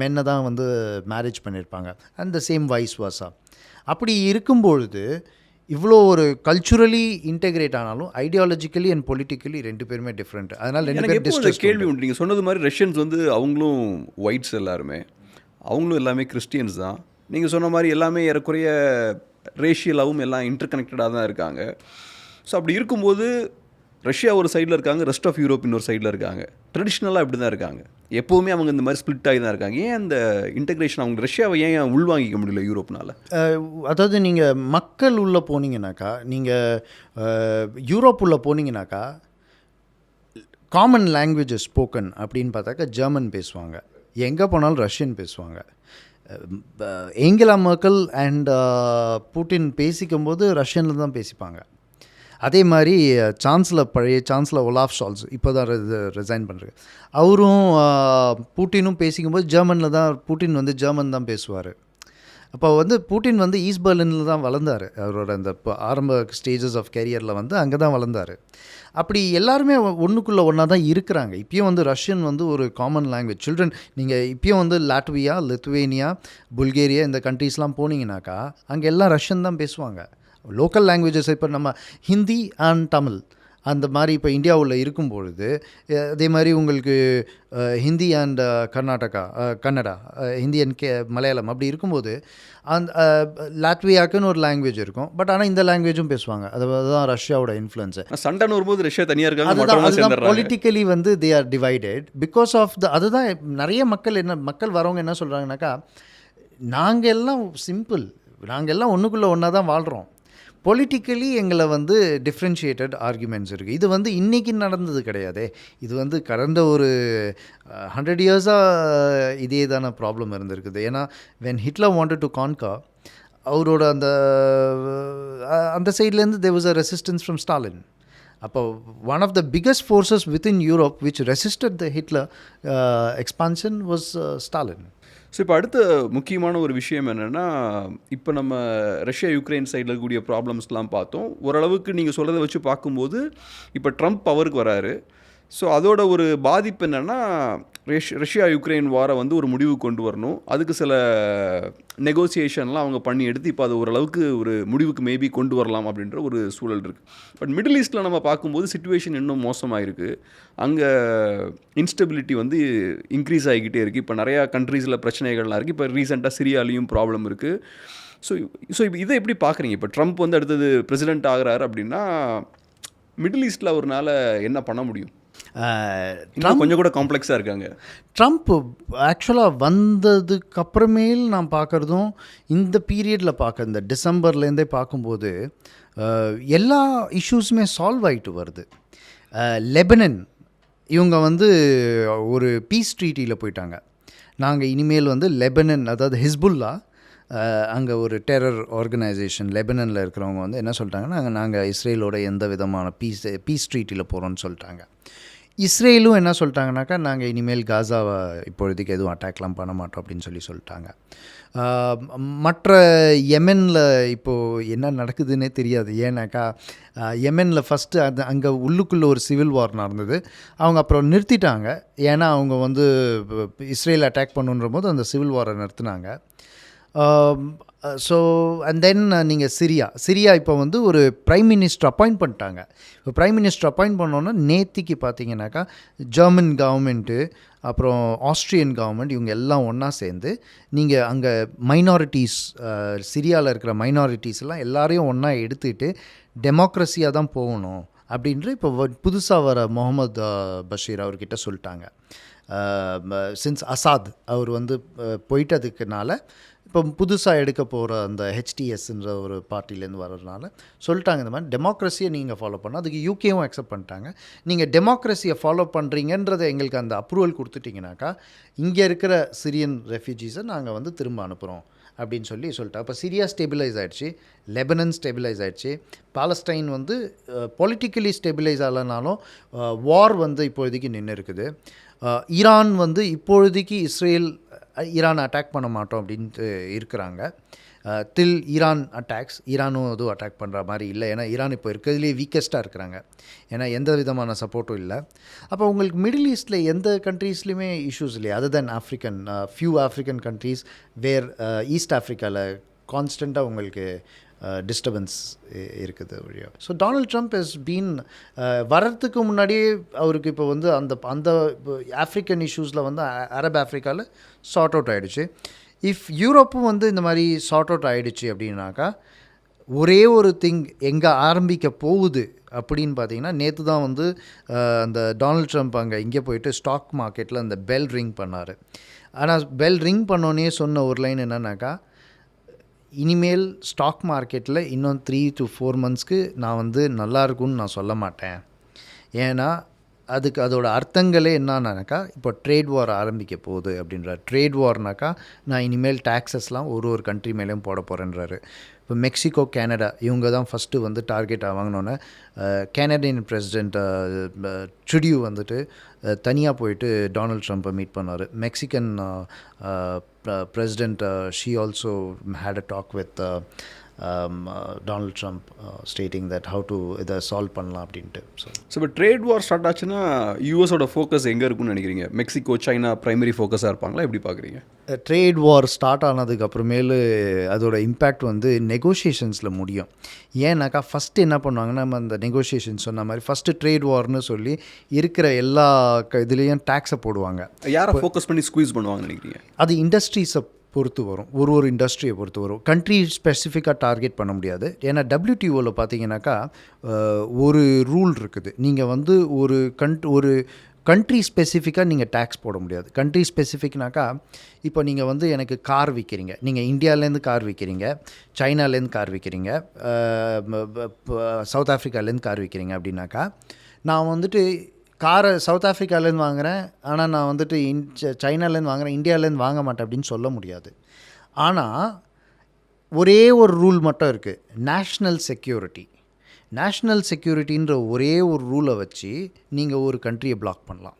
மென்னை தான் வந்து மேரேஜ் பண்ணியிருப்பாங்க. அண்ட் த சேம் வைஸ் வாசா. அப்படி இருக்கும்பொழுது இவ்வளோ ஒரு கல்ச்சுரலி இன்டெகிரேட் ஆனாலும் ஐடியாலஜிக்கலி அண்ட் பொலிட்டிக்கலி 2 பேருமே டிஃப்ரெண்ட். அதனால் 2 பேர் டிஸ்ட்ரெஸ். கேள்வி உண்டு. நீங்கள் சொன்னது மாதிரி ரஷ்யன்ஸ் வந்து அவங்களும் ஒயிட்ஸ் எல்லாருமே, அவங்களும் எல்லாமே கிறிஸ்டியன்ஸ் தான். நீங்கள் சொன்ன மாதிரி எல்லாமே ஏறக்குறைய ரேஷியலாகவும் எல்லாம் இன்டர்கனெக்டடாக தான் இருக்காங்க. ஸோ அப்படி இருக்கும்போது ரஷ்யா ஒரு சைடில் இருக்காங்க, ரெஸ்ட் ஆஃப் யூரோப் இன்னொரு சைடில் இருக்காங்க. ட்ரெடிஷ்னலாக இப்படி தான் இருக்காங்க. எப்போவுமே அவங்க இந்த மாதிரி ஸ்ப்ளிட் ஆகி தான் இருக்காங்க. ஏன் அந்த இன்டெகிரேஷன் அவங்க ரஷ்யாவை ஏன் உள்வாங்கிக்க முடியல யூரோப்னால்? அதாவது நீங்கள் மக்கள் உள்ளே போனீங்கன்னாக்கா, நீங்கள் யூரோப் உள்ளே போனீங்கன்னாக்கா, காமன் லாங்குவேஜஸ் ஸ்போக்கன் அப்படின்னு பார்த்தாக்கா ஜெர்மன் பேசுவாங்க, எங்கே போனாலும் ரஷ்யன் பேசுவாங்க. ஏங்கலா மெர்க்கல் அண்ட் புட்டின் பேசிக்கும்போது ரஷ்யனில் தான் பேசிப்பாங்க. அதே மாதிரி பழைய சான்சலர் ஒலாஃப் ஷால்ஸ் இப்போ தான் ரிசைன் பண்ணுறாரு. அவரும் புட்டினும் பேசிக்கும்போது ஜெர்மனில் தான், புட்டின் வந்து ஜெர்மன் தான் பேசுவார். அப்போ வந்து புட்டின் வந்து ஈஸ்ட் பெர்லினில் தான் வளர்ந்தார். அவரோட அந்த ஆரம்ப ஸ்டேஜஸ் ஆஃப் கேரியரில் வந்து அங்கே தான் வளர்ந்தார். அப்படி எல்லாருமே ஒன்றுக்குள்ளே ஒன்றா தான் இருக்கிறாங்க. இப்போயும் வந்து ரஷ்யன் வந்து ஒரு காமன் லாங்குவேஜ். சில்ட்ரன் நீங்கள் இப்போயும் வந்து லாட்வியா, லித்துவேனியா, புல்கேரியா இந்த கண்ட்ரீஸ்லாம் போனீங்கன்னாக்கா அங்கே எல்லாம் ரஷ்யன் தான் பேசுவாங்க. லோக்கல் லாங்குவேஜஸ் இப்போ நம்ம ஹிந்தி அண்ட் தமிழ் அந்த மாதிரி இப்போ இந்தியாவில் இருக்கும்பொழுது, அதே மாதிரி உங்களுக்கு ஹிந்தி அண்ட் கன்னடா, ஹிந்தி அண்ட் மலையாளம் அப்படி இருக்கும்போது அந்த லாட்வியாக்குன்னு ஒரு லாங்குவேஜ் இருக்கும். பட் ஆனால் இந்த லாங்குவேஜும் பேசுவாங்க. அதுதான் ரஷ்யாவோட இன்ஃப்ளூயன்ஸு. சண்டைன்னு வரும்போது ரஷ்யா தனியாக இருக்காங்க. அதுதான் பொலிட்டிக்கலி வந்து they are divided because of அதுதான் நிறைய மக்கள் வரவங்க என்ன சொல்கிறாங்கனாக்கா, நாங்கள் எல்லாம் சிம்பிள், நாங்கள் எல்லாம் ஒன்றுக்குள்ளே ஒன்றா தான் வாழ்கிறோம். பொலிட்டிக்கலி எங்களை வந்து டிஃப்ரென்ஷியேட்டட் ஆர்குமெண்ட்ஸ் இருக்குது. இது வந்து இன்றைக்கி நடந்தது கிடையாதே. இது வந்து கடந்த ஒரு 100 இயர்ஸாக இதே தான ப்ராப்ளம் இருந்திருக்குது. ஏன்னா when Hitler wanted to conquer, அவரோட அந்த சைட்லேருந்து there was a resistance from Stalin. அப்போ one of the biggest forces within Europe which resisted the Hitler expansion was Stalin. So இப்போ அடுத்த முக்கியமான ஒரு விஷயம் என்னென்னா, இப்போ நம்ம ரஷ்யா யுக்ரைன் சைடில் இருக்கக்கூடிய ப்ராப்ளம்ஸ்லாம் பார்த்தோம். ஓரளவுக்கு நீங்கள் சொல்கிறத வச்சு பார்க்கும்போது இப்போ ட்ரம்ப் பவருக்கு வராரு. ஸோ அதோட ஒரு பாதிப்பு என்னென்னா, ரஷ்யா யுக்ரைன் வாரை வந்து ஒரு முடிவு கொண்டு வரணும். அதுக்கு சில நெகோசியேஷன்லாம் அவங்க பண்ணி எடுத்து இப்போ அது ஓரளவுக்கு ஒரு முடிவுக்கு மேபி கொண்டு வரலாம் அப்படின்ற ஒரு சூழல் இருக்குது. பட் மிடில் ஈஸ்ட்டில் நம்ம பார்க்கும்போது சிச்சுவேஷன் இன்னும் மோசமாக இருக்குது. அங்கே இன்ஸ்டபிலிட்டி வந்து இன்க்ரீஸ் ஆகிக்கிட்டே இருக்குது. இப்போ நிறையா கண்ட்ரீஸில் பிரச்சனைகள்லாம் இருக்குது. இப்போ ரீசெண்டாக சிரியாலையும் ப்ராப்ளம் இருக்குது. ஸோ இப்போ இதை எப்படி பார்க்குறீங்க? இப்போ ட்ரம்ப் வந்து அடுத்தது பிரசிடென்ட் ஆகிறாரு அப்படின்னா மிடில் ஈஸ்ட்டில் அவர்னால என்ன பண்ண முடியும்? கொஞ்சம் கூட காம்ப்ளெக்ஸாக இருக்காங்க. ட்ரம்ப் ஆக்சுவலாக வந்ததுக்கப்புறமேல் நான் பார்க்குறதும் இந்த பீரியடில் பார்க்க இந்த டிசம்பர்லேருந்தே பார்க்கும்போது எல்லா இஷ்யூஸுமே சால்வ் ஆகிட்டு வருது. லெபனன் இவங்க வந்து ஒரு பீஸ் ட்ரீட்டியில் போயிட்டாங்க. நாங்கள் இனிமேல் வந்து லெபனன், அதாவது ஹிஸ்புல்லா, அங்கே ஒரு டெரர் ஆர்கனைசேஷன் லெபனனில் இருக்கிறவங்க வந்து என்ன சொல்லிட்டாங்கன்னா, நாங்கள் இஸ்ரேலோட எந்த விதமான பீஸ் ட்ரீட்டியில் போகிறோன்னு சொல்லிட்டாங்க. இஸ்ரேலும் என்ன சொல்லிட்டாங்கனாக்கா, நாங்கள் இனிமேல் காசாவை இப்பொழுதுக்கு எதுவும் அட்டாக்லாம் பண்ண மாட்டோம் அப்படின்னு சொல்லிட்டாங்க. மற்ற யெமெனில் இப்போது என்ன நடக்குதுன்னே தெரியாது. ஏன்னாக்கா யெமெனில் ஃபஸ்ட்டு அங்கே உள்ளுக்குள்ளே ஒரு சிவில் வார் நடந்தது. அவங்க அப்புறம் நிறுத்திட்டாங்க. ஏன்னா அவங்க வந்து இஸ்ரேல் அட்டாக் பண்ணுன்ற போது அந்த சிவில் வாரை நிறுத்தினாங்க. ஸோ அண்ட் தென் நீங்கள் சிரியா இப்போ வந்து ஒரு ப்ரைம் மினிஸ்டர் அப்பாயிண்ட் பண்ணிட்டாங்க. இப்போ ப்ரைம் மினிஸ்டர் அப்பாயிண்ட் பண்ணோன்னா நேத்திக்கு பார்த்தீங்கன்னாக்கா ஜெர்மன் கவர்மெண்ட்டு, அப்புறம் ஆஸ்ட்ரியன் கவர்மெண்ட், இவங்க எல்லாம் ஒன்றா சேர்ந்து நீங்கள் அங்கே மைனாரிட்டிஸ், சிரியாவில் இருக்கிற மைனாரிட்டிஸ் எல்லாம் எல்லாரையும் ஒன்றா எடுத்துக்கிட்டு டெமோக்ரஸியாக தான் போகணும் அப்படின்ற இப்போ புதுசாக வர முகமது பஷீர் அவர்கிட்ட சொல்லிட்டாங்க. சின்ஸ் அசாத் அவர் வந்து போயிட்டதுக்குனால இப்போ புதுசாக எடுக்க போகிற அந்த ஹெச்டிஎஸ்ன்ற ஒரு பார்ட்டிலேருந்து வர்றதுனால சொல்லிட்டாங்க, இந்த மாதிரி டெமோக்ரஸியை நீங்கள் ஃபாலோ பண்ணணும். அதுக்கு யூகேவும் அக்செப்ட் பண்ணிட்டாங்க. நீங்கள் டெமோக்ரஸியை ஃபாலோ பண்ணுறீங்கன்றதை எங்களுக்கு அந்த அப்ரூவல் கொடுத்துட்டிங்கனாக்கா இங்கே இருக்கிற சிரியன் ரெஃப்யூஜிஸை நாங்கள் வந்து திரும்ப அனுப்புகிறோம் அப்படின்னு சொல்லிட்டாங்க. இப்போ சிரியா ஸ்டெபிலைஸ் ஆகிடுச்சு, லெபனன் ஸ்டெபிலைஸ் ஆகிடுச்சு, பாலஸ்டைன் வந்து பொலிட்டிக்கலி ஸ்டெபிலைஸ் ஆகலைனாலும் வார் வந்து இப்போதைக்கு நின்று இருக்குது. ஈரான் வந்து இப்பொழுதைக்கு ஈரான் அட்டாக் பண்ண மாட்டோம் அப்படின்ட்டு இருக்கிறாங்க. தில் ஈரான் அட்டாக்ஸ், ஈரானும் எதுவும் அட்டாக் பண்ணுற மாதிரி இல்லை. ஏன்னா ஈரான் இப்போ இருக்கிறதுலேயே வீக்கஸ்ட்டாக இருக்கிறாங்க. ஏன்னா எந்த விதமான சப்போர்ட்டும் இல்லை. அப்போ உங்களுக்கு மிடில் ஈஸ்ட்டில் எந்த கண்ட்ரீஸ்லையுமே இஷ்யூஸ் இல்லையா, அதர் தென் ஃபியூ ஆஃப்ரிக்கன் கண்ட்ரீஸ் வேர் ஈஸ்ட் ஆஃப்ரிக்காவில் கான்ஸ்டண்ட்டாக உங்களுக்கு டிஸ்டர்பன்ஸ் இருக்குது வழியாக. So Donald Trump has been வர்றதுக்கு முன்னாடியே அவருக்கு இப்போ வந்து அந்த ஆஃப்ரிக்கன் இஷ்யூஸில் வந்து அரப் ஆஃப்ரிக்காவில் சார்ட் அவுட் ஆகிடுச்சு. இஃப் யூரோப்பும் வந்து இந்த மாதிரி சார்ட் அவுட் ஆகிடுச்சு அப்படின்னாக்கா ஒரே ஒரு திங் எங்கே ஆரம்பிக்க போகுது அப்படின்னு பார்த்தீங்கன்னா, நேற்று தான் வந்து அந்த டொனால்ட் ட்ரம்ப் இங்கே போயிட்டு ஸ்டாக் மார்க்கெட்டில் அந்த பெல் ரிங் பண்ணார். ஆனால் பெல் ரிங் பண்ணோன்னே சொன்ன ஒரு லைன் என்னன்னாக்கா, இனிமேல் ஸ்டாக் மார்க்கெட்டில் இன்னும் 3 to 4 monthsக்கு நான் வந்து நல்லா இருக்கும்னு நான் சொல்ல மாட்டேன். ஏன்னா அதோட அர்த்தங்களே என்னன்னாக்கா, இப்போ ட்ரேட் வார் ஆரம்பிக்க போகுது அப்படின்றார். ட்ரேட் வார்னாக்கா நான் இனிமேல் டாக்ஸஸ்லாம் ஒரு கண்ட்ரி மேலேயும் போட போகிறேன்றாரு. இப்போ மெக்சிகோ, கனடா இவங்க தான் ஃபஸ்ட்டு வந்து டார்கெட் ஆவாங்கன்னொன்னே கனடியன் பிரசிடெண்ட் ட்ருடியூ வந்துட்டு தனியாக போயிட்டு டொனால்ட் ட்ரம்ப்பை மீட் பண்ணார். Mexican president she also had a talk with Donald Trump stating that how to இதை சால்வ் பண்ணலாம் அப்படின்ட்டு. ஸோ இப்போ ட்ரேட் வார் ஸ்டார்ட் ஆச்சுன்னா யூஎஸோட ஃபோக்கஸ் எங்கே இருக்குன்னு நினைக்கிறீங்க? மெக்சிகோ, சைனா ப்ரைமரி ஃபோக்கஸாக இருப்பாங்களா? எப்படி பார்க்குறீங்க? ட்ரேட் வார் ஸ்டார்ட் ஆனதுக்கு அப்புறமேலு அதோட இம்பேக்ட் வந்து நெகோஷியேஷன்ஸில் முடியும். ஏன்னாக்கா ஃபஸ்ட்டு என்ன பண்ணுவாங்கன்னா, நம்ம அந்த நெகோஷியேஷன் சொன்ன மாதிரி ஃபஸ்ட்டு ட்ரேட் வார்னு சொல்லி இருக்கிற எல்லா இதுலேயும் டேக்ஸை போடுவாங்க. யாரை ஃபோக்கஸ் பண்ணி ஸ்குவீஸ் பண்ணுவாங்கன்னு நினைக்கிறீங்க? அது இண்டஸ்ட்ரீஸை பொறுத்து வரும், ஒரு இண்டஸ்ட்ரியை பொறுத்து வரும். கண்ட்ரி ஸ்பெசிஃபிக்காக டார்கெட் பண்ண முடியாது. ஏன்னா WTOவில் பார்த்தீங்கன்னாக்கா ஒரு ரூல் இருக்குது. நீங்கள் வந்து ஒரு கண்ட்ரி ஸ்பெசிஃபிக்காக நீங்கள் டேக்ஸ் போட முடியாது. கண்ட்ரி ஸ்பெசிஃபிக்னாக்கா இப்போ நீங்கள் வந்து எனக்கு கார் விற்கிறீங்க, நீங்கள் இந்தியாவிலேருந்து கார் விற்கிறீங்க, சைனாலேருந்து கார் விற்கிறீங்க, சவுத் ஆஃப்ரிக்காலேருந்து கார் விற்கிறீங்க அப்படின்னாக்கா, நான் வந்துட்டு காரை சவுத் ஆஃப்ரிக்காலேருந்து வாங்குகிறேன், ஆனால் நான் வந்துட்டு சைனாலேருந்து வாங்குகிறேன், இந்தியாவிலேருந்து வாங்க மாட்டேன் அப்படின்னு சொல்ல முடியாது. ஆனால் ஒரே ஒரு ரூல் மட்டும் இருக்குது, நேஷ்னல் செக்யூரிட்டி. நேஷ்னல் செக்யூரிட்டின்ற ஒரே ஒரு ரூலை வச்சு நீங்கள் ஒரு கண்ட்ரியை பிளாக் பண்ணலாம்.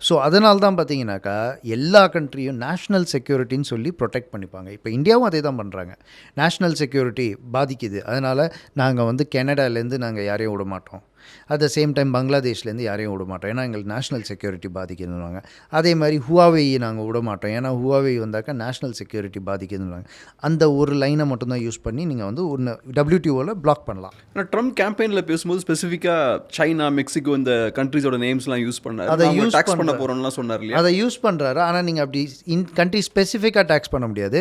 ஸோ அதனால தான் பார்த்தீங்கன்னாக்கா எல்லா கண்ட்ரியும் நேஷ்னல் செக்யூரிட்டின்னு சொல்லி ப்ரொடெக்ட் பண்ணிப்பாங்க. இப்போ இந்தியாவும் அதே தான் பண்ணுறாங்க. நேஷ்னல் செக்யூரிட்டி பாதிக்குது, அதனால் நாங்கள் வந்து கனடாலேருந்து நாங்கள் யாரையும் விட மாட்டோம். அட் த சேம் டைம் பங்களாதேஷ்லேருந்து யாரையும் விட மாட்டோம், ஏன்னா எங்களுக்கு நேஷ்னல் செக்யூரிட்டி பாதிக்குதுன்னுவாங்க. அதே மாதிரி ஹுவாவேயை நாங்கள் விட மாட்டோம், ஏன்னா ஹுவாவே வந்தாக்கா நேஷ்னல் செக்யூரிட்டி பாதிக்குதுன்னுவாங்க. அந்த ஒரு லைனை மட்டும்தான் யூஸ் பண்ணி நீங்கள் வந்து ஒன்று WTOவில் பிளாக் பண்ணலாம். ஆனால் ட்ரம்ப் கேம்பெயினில் பேசும்போது ஸ்பெசிஃபிக்காக சைனா, மெக்சிகோ இந்த கண்ட்ரிஸோட நேம்ஸ்லாம் யூஸ் பண்ணார். அதை யூஸ் டாக்ஸ் பண்ண போகிறோம்லாம் சொன்னார் இல்லையா? அதை யூஸ் பண்ணுறாரு. ஆனால் நீங்கள் அப்படி கண்ட்ரி ஸ்பெசிஃபிக்காக டேக்ஸ் பண்ண முடியாது.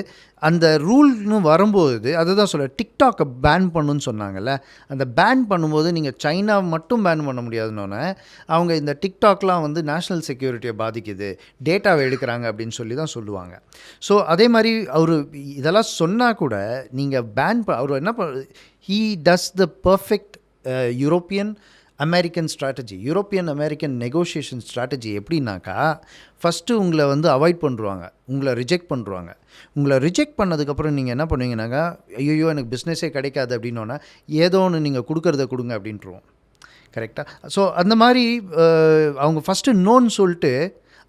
அந்த ரூல்னு வரும்போது அதுதான் சொல்ல, டிக்டாக்கை பேன் பண்ணுன்னு சொன்னாங்கல்ல, அந்த பேன் பண்ணும்போது நீங்கள் சைனா மட்டும் பேன் பண்ண முடியாதுன்னொன்னே அவங்க இந்த டிக்டாக்லாம் வந்து நேஷ்னல் செக்யூரிட்டியை பாதிக்குது, டேட்டாவை எடுக்கிறாங்க அப்படின்னு சொல்லி தான் சொல்லுவாங்க. ஸோ அதே மாதிரி அவர் இதெல்லாம் சொன்னால் கூட நீங்கள் அவர் என்ன he does the perfect European American strategy, European American negotiation strategy. எப்படின்னாக்கா ஃபஸ்ட்டு உங்களை வந்து அவாய்ட் பண்ணுறாங்க, உங்களை ரிஜெக்ட் பண்ணுறாங்க. உங்களை ரிஜெக்ட் பண்ணதுக்கப்புறம் நீங்கள் என்ன பண்ணுவீங்கன்னாக்கா, ஐயோ எனக்கு பிஸ்னஸே கிடைக்காது அப்படின்னோன்னா ஏதோ ஒன்று நீங்கள் கொடுக்குறத கொடுங்க அப்படின்ட்டுருவோம். கரெக்டாக? ஸோ அந்த மாதிரி அவங்க ஃபஸ்ட்டு நோன்னு சொல்லிட்டு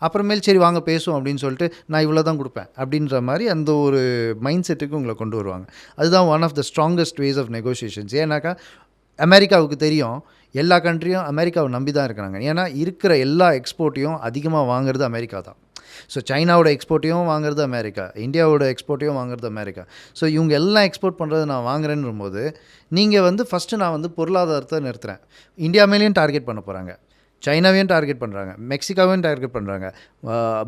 அப்புறமேல் சரி வாங்க பேசுவோம் அப்படின்னு சொல்லிட்டு நான் இவ்வளோ தான் கொடுப்பேன் அப்படின்ற மாதிரி அந்த ஒரு மைண்ட் செட்டுக்கு உங்களை கொண்டு வருவாங்க. அதுதான் one of the strongest ways of negotiations. ஏன்னாக்கா அமெரிக்காவுக்கு தெரியும் எல்லா கண்ட்ரியும் அமெரிக்காவை நம்பி தான் இருக்கிறாங்க. ஏன்னா இருக்கிற எல்லா எக்ஸ்போர்ட்டையும் அதிகமாக வாங்குறது அமெரிக்கா தான். ஸோ சைனாவோட எக்ஸ்போர்ட்டையும் வாங்குறது அமெரிக்கா, இந்தியாவோட எக்ஸ்போர்ட்டையும் வாங்குறது அமெரிக்கா. ஸோ இவங்க எல்லாம் எக்ஸ்போர்ட் பண்ணுறது நான் வாங்குறேன்ற போது நீங்கள் வந்து ஃபஸ்ட்டு நான் வந்து பொருளாதாரத்தை நிறுத்துகிறேன். இந்தியா மேலேயும் டார்கெட் பண்ண போகிறாங்க, சைனாவையும் டார்கெட் பண்ணுறாங்க, மெக்சிகாவையும் டார்கெட் பண்ணுறாங்க,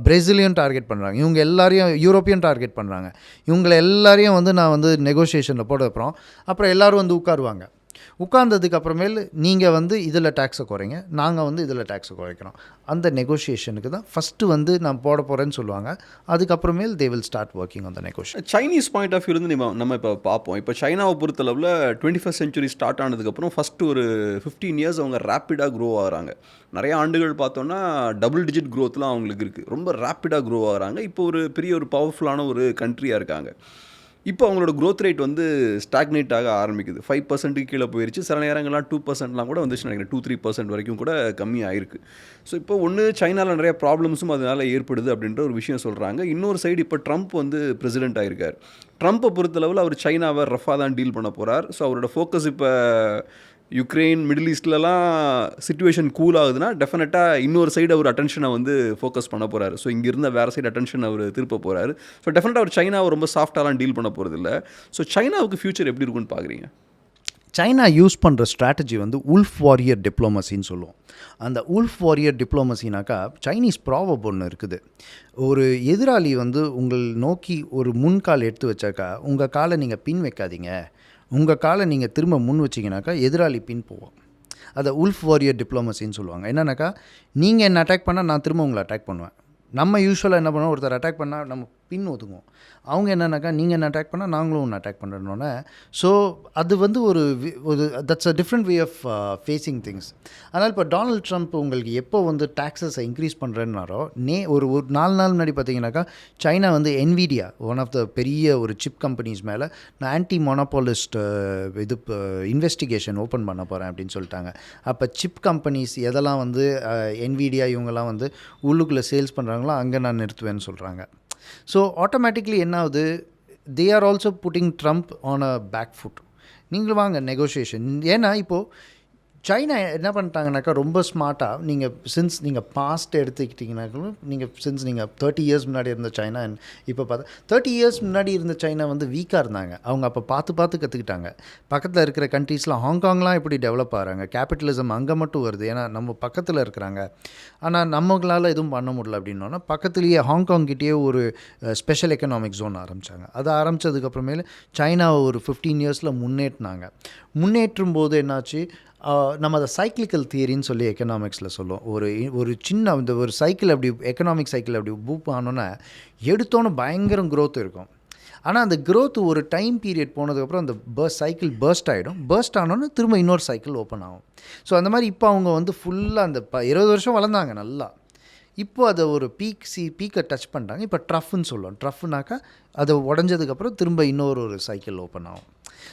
பிரேசிலையும் டார்கெட் பண்ணுறாங்க, இவங்க எல்லாரையும் யூரோப்பியன் டார்கெட் பண்ணுறாங்க. இவங்களை எல்லாரையும் வந்து நான் வந்து நெகோஷியேஷனில் போட அப்புறம் எல்லோரும் வந்து உட்காருவாங்க. உட்கார்ந்ததுக்கு அப்புறமேல் நீங்கள் வந்து இதில் டேக்ஸை குறைங்க, நாங்கள் வந்து இதில் டேக்ஸை குறைக்கிறோம். அந்த நெகோஷியேஷனுக்கு தான் ஃபஸ்ட்டு வந்து நான் போட போகிறேன்னு சொல்லுவாங்க. அதுக்கப்புறமேல் they will start working on the negotiation. Chinese point of view நம்ம இப்போ பார்ப்போம். இப்போ சைனாவை பொறுத்தளவில் 21st century ஸ்டார்ட் ஆனதுக்கப்புறம் ஃபஸ்ட்டு ஒரு 15 years அவங்க ரேப்பிடாக க்ரோ ஆகிறாங்க. நிறைய ஆண்டுகள் பார்த்தோன்னா டபுள் டிஜிட் க்ரோத்லாம் அவங்களுக்கு இருக்குது. ரொம்ப ரேப்பிடாக க்ரோ ஆகிறாங்க. இப்போ ஒரு பெரிய ஒரு பவர்ஃபுல்லான ஒரு கண்ட்ரியாக இருக்காங்க. இப்போ அவங்களோட க்ரோத் ரேட் வந்து ஸ்டாக்னேட் ஆக ஆரம்பிக்குது. 5% கீழே போயிடுச்சு. சில நேரங்கள்லாம் 2%லாம் கூட வந்துச்சு நினைக்கிறேன். 2-3% வரைக்கும் கூட கம்மி ஆயிருக்கு. ஸோ இப்போ ஒன்று சைனாவில் நிறைய ப்ராப்ளம்ஸும் அதனால் ஏற்படுது அப்படின்ற ஒரு விஷயம் சொல்கிறாங்க. இன்னொரு சைடு இப்போ ட்ரம்ப் வந்து பிரசிடென்ட் ஆகிருக்கார். ட்ரம்ப்பை பொறுத்தளவில் அவர் சைனாவை ரஃபாக தான் டீல் பண்ண போகிறார். ஸோ அவரோட ஃபோக்கஸ் இப்போ யுக்ரைன், மிடில் ஈஸ்ட்லலாம் சிச்சுவேஷன் கூல் ஆகுதுன்னா டெஃபினட்டாக இன்னொரு சைடு அவர் அட்டென்ஷனை வந்து ஃபோக்கஸ் பண்ண போகிறாரு. ஸோ இங்கே இருந்த வேறு சைடு அட்டென்ஷன் அவர் திருப்ப போகிறாரு. ஸோ டெஃபினட்டாக அவர் சைனாவை ரொம்ப சாஃப்டாலாம் டீல் பண்ண போகிறதில்ல. ஸோ சைனாவுக்கு ஃபியூச்சர் எப்படி இருக்குன்னு பார்க்குறீங்க? சைனா யூஸ் பண்ணுற ஸ்ட்ராட்டஜி வந்து உல்ஃப் வாரியர் டிப்ளமசின்னு சொல்லுவோம். அந்த உல்ஃப் வாரியர் டிப்ளமசினாக்கா சைனீஸ் ப்ராவப் ஒன்று இருக்குது. ஒரு எதிராளி வந்து உங்கள் நோக்கி ஒரு முன்கால் எடுத்து வச்சாக்கா உங்கள் காலை நீங்கள் பின் வைக்காதீங்க, உங்கள் காலை நீங்கள் திரும்ப முன் வச்சிங்கனாக்கா எதிராளி பின் போவோம். அதை உல்ஃப் வாரியர் டிப்ளமசின்னு சொல்லுவாங்க. என்னன்னாக்கா நீங்கள் என்ன அட்டாக் பண்ணால் நான் திரும்ப உங்களை அட்டாக் பண்ணுவேன். நம்ம யூஸ்வலாக என்ன பண்ணுவோம், ஒருத்தர் அட்டாக் பண்ணால் நம்ம பின் ஒதுங்குவோம். அவங்க என்னன்னாக்கா நீங்கள் என்ன அட்டாக் பண்ணால் நாங்களும் ஒன்று அட்டாக் பண்ணுறோன்னே. ஸோ அது வந்து ஒரு that's a different way of facing things. அதனால் இப்போ டொனால்ட் ட்ரம்ப் உங்களுக்கு எப்போ வந்து டாக்ஸஸை இன்க்ரீஸ் பண்ணுறேன்னாரோ ஒரு 4 நாள் முன்னாடி பார்த்தீங்கன்னாக்கா சைனா வந்து என்விடியா, ஒன் ஆஃப் த பெரிய ஒரு சிப் கம்பெனிஸ் மேலே நான் ஆன்டி மொனோபாலிஸ்ட் இன்வெஸ்டிகேஷன் ஓப்பன் பண்ண போகிறேன் அப்படின்னு சொல்லிட்டாங்க. அப்போ சிப் கம்பெனிஸ் எதெல்லாம் வந்து என்விடியா இவங்கெல்லாம் வந்து உள்ளுக்குள்ளே சேல்ஸ் பண்ணுறாங்களோ அங்கே நான் நிறுத்துவேன்னு சொல்கிறாங்க. ஸோ ஆட்டோமேட்டிக்லி என்ன ஆகுது, they are also putting Trump on a back foot. நீங்கள் வாங்க நெகோஷியேஷன். ஏன்னா இப்போது சைனா என்ன பண்ணிட்டாங்கனாக்கா ரொம்ப ஸ்மார்ட்டாக நீங்கள் பாஸ்ட் எடுத்துக்கிட்டிங்கனாக்களும் நீங்கள் 30 years முன்னாடி இருந்த சைனா இப்போ பார்த்தா 30 years முன்னாடி இருந்த சைனா வந்து வீக்காக இருந்தாங்க. அவங்க அப்போ பார்த்து கற்றுக்கிட்டாங்க. பக்கத்தில் இருக்கிற கண்ட்ரீஸ்லாம் ஹாங்காங்லாம் எப்படி டெவலப் ஆகிறாங்க, கேபிட்டலிசம் அங்கே மட்டும் வருது, ஏன்னா நம்ம பக்கத்தில் இருக்கிறாங்க. ஆனால் நம்மளால் எதுவும் பண்ண முடியல அப்படின்னோன்னா பக்கத்துலேயே ஹாங்காங்கிட்டேயே ஒரு ஸ்பெஷல் எக்கனாமிக் ஜோன் ஆரம்பித்தாங்க. அது ஆரம்பித்ததுக்கப்புறமேல சைனாவை ஒரு 15 yearsல முன்னேற்றும் போது என்னாச்சு, நம்ம அதை சைக்கிளிக்கல் தியரின்னு சொல்லி எக்கனாமிக்ஸில் சொல்லுவோம். ஒரு சின்ன இந்த ஒரு சைக்கிள் அப்படி எக்கனாமிக் சைக்கிள் அப்படி பூப் ஆனோன்னா எடுத்தோன்னே பயங்கரம் க்ரோத் இருக்கும். ஆனால் அந்த க்ரோத் ஒரு டைம் பீரியட் போனதுக்கப்புறம் அந்த சைக்கிள் பர்ஸ்ட் ஆகிடும். பர்ஸ்ட் ஆனோன்னு திரும்ப இன்னொரு சைக்கிள் ஓப்பன் ஆகும். ஸோ அந்த மாதிரி இப்போ அவங்க வந்து ஃபுல்லாக அந்த 20 வருஷம் வளர்ந்தாங்க நல்லா. இப்போ அதை ஒரு பீக்கை டச் பண்ணிட்டாங்க. இப்போ ட்ரஃப்னு சொல்லுவோம். ட்ரஃப்னாக்கா அதை உடஞ்சதுக்கப்புறம் திரும்ப இன்னொரு சைக்கிள் ஓப்பன் ஆகும்.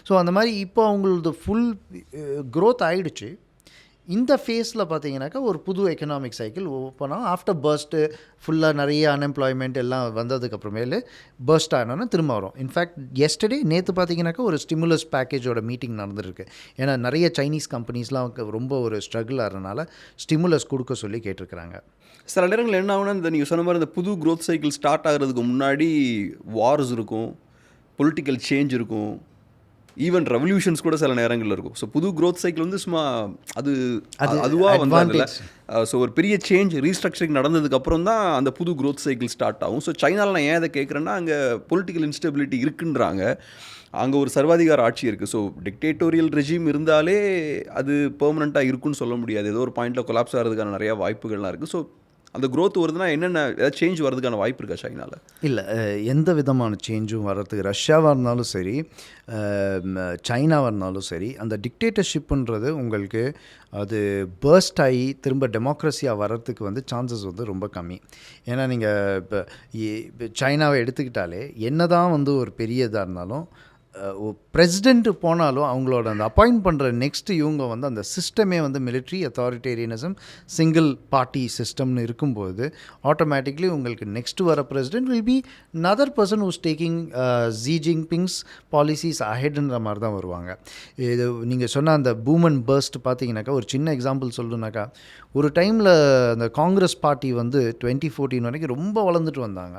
ஸோ அந்த மாதிரி இப்போ அவங்களது ஃபுல் க்ரோத் ஆகிடுச்சு. இந்த ஃபேஸில் பார்த்தீங்கன்னாக்கா ஒரு புது எக்கனாமிக் சைக்கிள் ஓப்பன் ஆகும். ஆஃப்டர் பர்ஸ்ட்டு ஃபுல்லாக நிறைய அன்எம்ப்ளாய்மெண்ட் எல்லாம் வந்ததுக்கப்புறமேலு பர்ஸ்ட் ஆனோன்னா திரும்ப வரும். இன்ஃபேக்ட் நேற்று பார்த்தீங்கன்னாக்கா ஒரு ஸ்டிமுலஸ் பேக்கேஜோட மீட்டிங் நடந்துருக்கு. ஏன்னா நிறைய சைனீஸ் கம்பெனிஸ்லாம் ரொம்ப ஒரு ஸ்ட்ரகிள் ஆகிறதுனால ஸ்டிமுலஸ் கொடுக்க சொல்லி கேட்டிருக்கிறாங்க. சில நேரங்கள் என்ன ஆகுனா, இந்த நீங்கள் சொன்ன மாதிரி இந்த புது க்ரோத் சைக்கிள் ஸ்டார்ட் ஆகிறதுக்கு முன்னாடி வார்ஸ் இருக்கும், பொலிட்டிக்கல் சேஞ்ச் இருக்கும், ஈவன் ரெவல்யூஷன்ஸ் கூட சில நேரங்களில் இருக்கும். ஸோ புது க்ரோத் சைக்கிள் வந்து சும்மா அதுவாக வந்ததில்ல. ஸோ ஒரு பெரிய சேஞ்ச் ரீஸ்ட்ரக்சரிங் நடந்ததுக்கப்புறம் தான் அந்த புது க்ரோத் சைக்கிள் ஸ்டார்ட் ஆகும். ஸோ சைனாவில் நான் ஏன் அதை கேட்குறேன்னா, அங்கே பொலிட்டிக்கல் இன்ஸ்டெபிலிட்டி இருக்குன்றாங்க. அங்கே ஒரு சர்வாதிகார ஆட்சி இருக்குது. ஸோ டிக்டேட்டோரியல் ரெஜிம் இருந்தாலே அது பெர்மனெண்ட்டாக இருக்குன்னு சொல்ல முடியாது. ஏதோ ஒரு பாயிண்டில் கொலாப்ஸ் ஆகிறதுக்கான நிறையா வாய்ப்புகள்லாம் இருக்குது. ஸோ அந்த க்ரோத் வருதுன்னா என்னென்ன ஏதாவது சேஞ்ச் வரதுக்கான வாய்ப்பு இருக்கா சைனாவில்? இல்லை, எந்த விதமான சேஞ்சும் வர்றதுக்கு ரஷ்யாவாக இருந்தாலும் சரி, சைனாவாக இருந்தாலும் சரி, அந்த டிக்டேட்டர்ஷிப்புன்றது உங்களுக்கு அது பர்ஸ்ட் ஆகி திரும்ப டெமோக்ரஸியாக வர்றதுக்கு வந்து சான்சஸ் வந்து ரொம்ப கம்மி. ஏன்னா நீங்கள் இப்போ சைனாவை எடுத்துக்கிட்டாலே என்ன தான் வந்து ஒரு பெரிய இதாக இருந்தாலும் பிரசிடெண்ட்டு போனாலும் அவங்களோட அந்த அப்பாயிண்ட் பண்ணுற நெக்ஸ்ட்டு இவங்க வந்து அந்த சிஸ்டமே வந்து மிலிட்ரி அத்தாரிட்டேரியனிசம் சிங்கிள் பார்ட்டி சிஸ்டம்னு இருக்கும்போது ஆட்டோமேட்டிக்லி உங்களுக்கு நெக்ஸ்ட்டு வர president will be another person who's taking Xi Jinping's policies அஹெட்ன்ற மாதிரி தான் வருவாங்க. இது நீங்கள் சொன்ன அந்த பூம் அண்ட் பர்ஸ்ட் பார்த்தீங்கன்னாக்கா ஒரு சின்ன எக்ஸாம்பிள் சொல்லணுன்னாக்கா, ஒரு டைமில் அந்த காங்கிரஸ் பார்ட்டி வந்து 2014 வரைக்கும் ரொம்ப வளர்ந்துட்டு வந்தாங்க.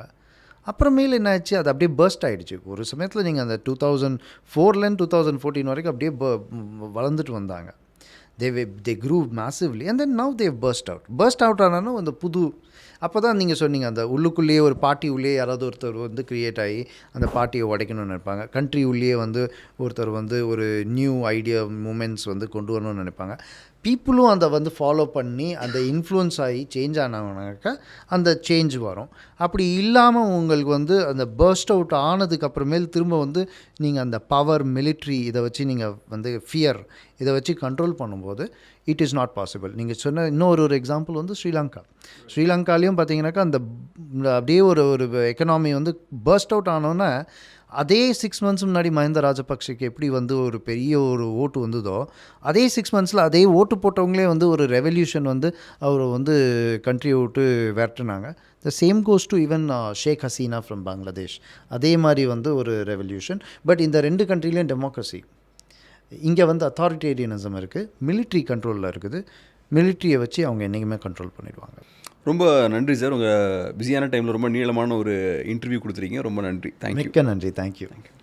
அப்புறமேல் என்ன ஆச்சு, அது அப்படியே பர்ஸ்ட் ஆகிடுச்சு. ஒரு சமயத்தில் நீங்கள் அந்த 2004 2014 வரைக்கும் அப்படியே வளர்ந்துட்டு வந்தாங்க. They grew massively and then now they burst out ஆனாலும் அந்த புது அப்போ தான் நீங்கள் சொன்னீங்க, அந்த உள்ளுக்குள்ளேயே ஒரு பார்ட்டி உள்ளே யாராவது ஒருத்தர் வந்து க்ரியேட் ஆகி அந்த பார்ட்டியை உடைக்கணும்னு நினைப்பாங்க. கண்ட்ரி உள்ளே வந்து ஒருத்தர் வந்து ஒரு நியூ ஐடியா மூமெண்ட்ஸ் வந்து கொண்டு வரணும்னு நினைப்பாங்க. பீப்புளும் அதை வந்து ஃபாலோ பண்ணி அந்த இன்ஃப்ளூயன்ஸ் ஆகி சேஞ்ச் ஆனாங்கனாக்கா அந்த சேஞ்ச் வரும். அப்படி இல்லாமல் உங்களுக்கு வந்து அந்த பர்ஸ்ட் அவுட் ஆனதுக்கப்புறமேல் திரும்ப வந்து நீங்கள் அந்த பவர் மிலிட்ரி இதை வச்சு நீங்கள் வந்து ஃபியர் இதை வச்சு கண்ட்ரோல் பண்ணும்போது இட் இஸ் நாட் பாசிபிள். நீங்கள் சொன்ன இன்னொரு எக்ஸாம்பிள் வந்து ஸ்ரீலங்காலையும் பார்த்தீங்கன்னாக்கா அந்த அப்படியே ஒரு எக்கனாமி வந்து பர்ஸ்ட் அவுட் ஆனோன்னே அதே 6 months முன்னாடி மஹிந்த ராஜபக்ஷக்கு எப்படி வந்து ஒரு பெரிய ஒரு ஓட்டு வந்ததோ, அதே 6 monthsல அதே ஓட்டு போட்டவங்களே வந்து ஒரு ரெவல்யூஷன் வந்து அவர் வந்து கண்ட்ரியை விட்டு விரட்டுனாங்க. The same goes to even Sheikh Hasina from Bangladesh. அதே மாதிரி வந்து ஒரு ரெவல்யூஷன். பட் இந்த 2 கண்ட்ரிலையும் டெமோக்ரஸி, இங்கே வந்து அத்தாரிட்டேரியனிசம் இருக்குது, மிலிட்ரி கண்ட்ரோலில் இருக்குது. மிலிட்ரியை வச்சு அவங்க என்றைக்குமே கண்ட்ரோல் பண்ணிடுவாங்க. ரொம்ப நன்றி சார். உங்கள் பிஸியான டைமில் ரொம்ப நீளமான ஒரு இன்டர்வியூ கொடுத்துருக்கீங்க. ரொம்ப நன்றி. தேங்க்யூ. மிக்க நன்றி. தேங்க்யூ.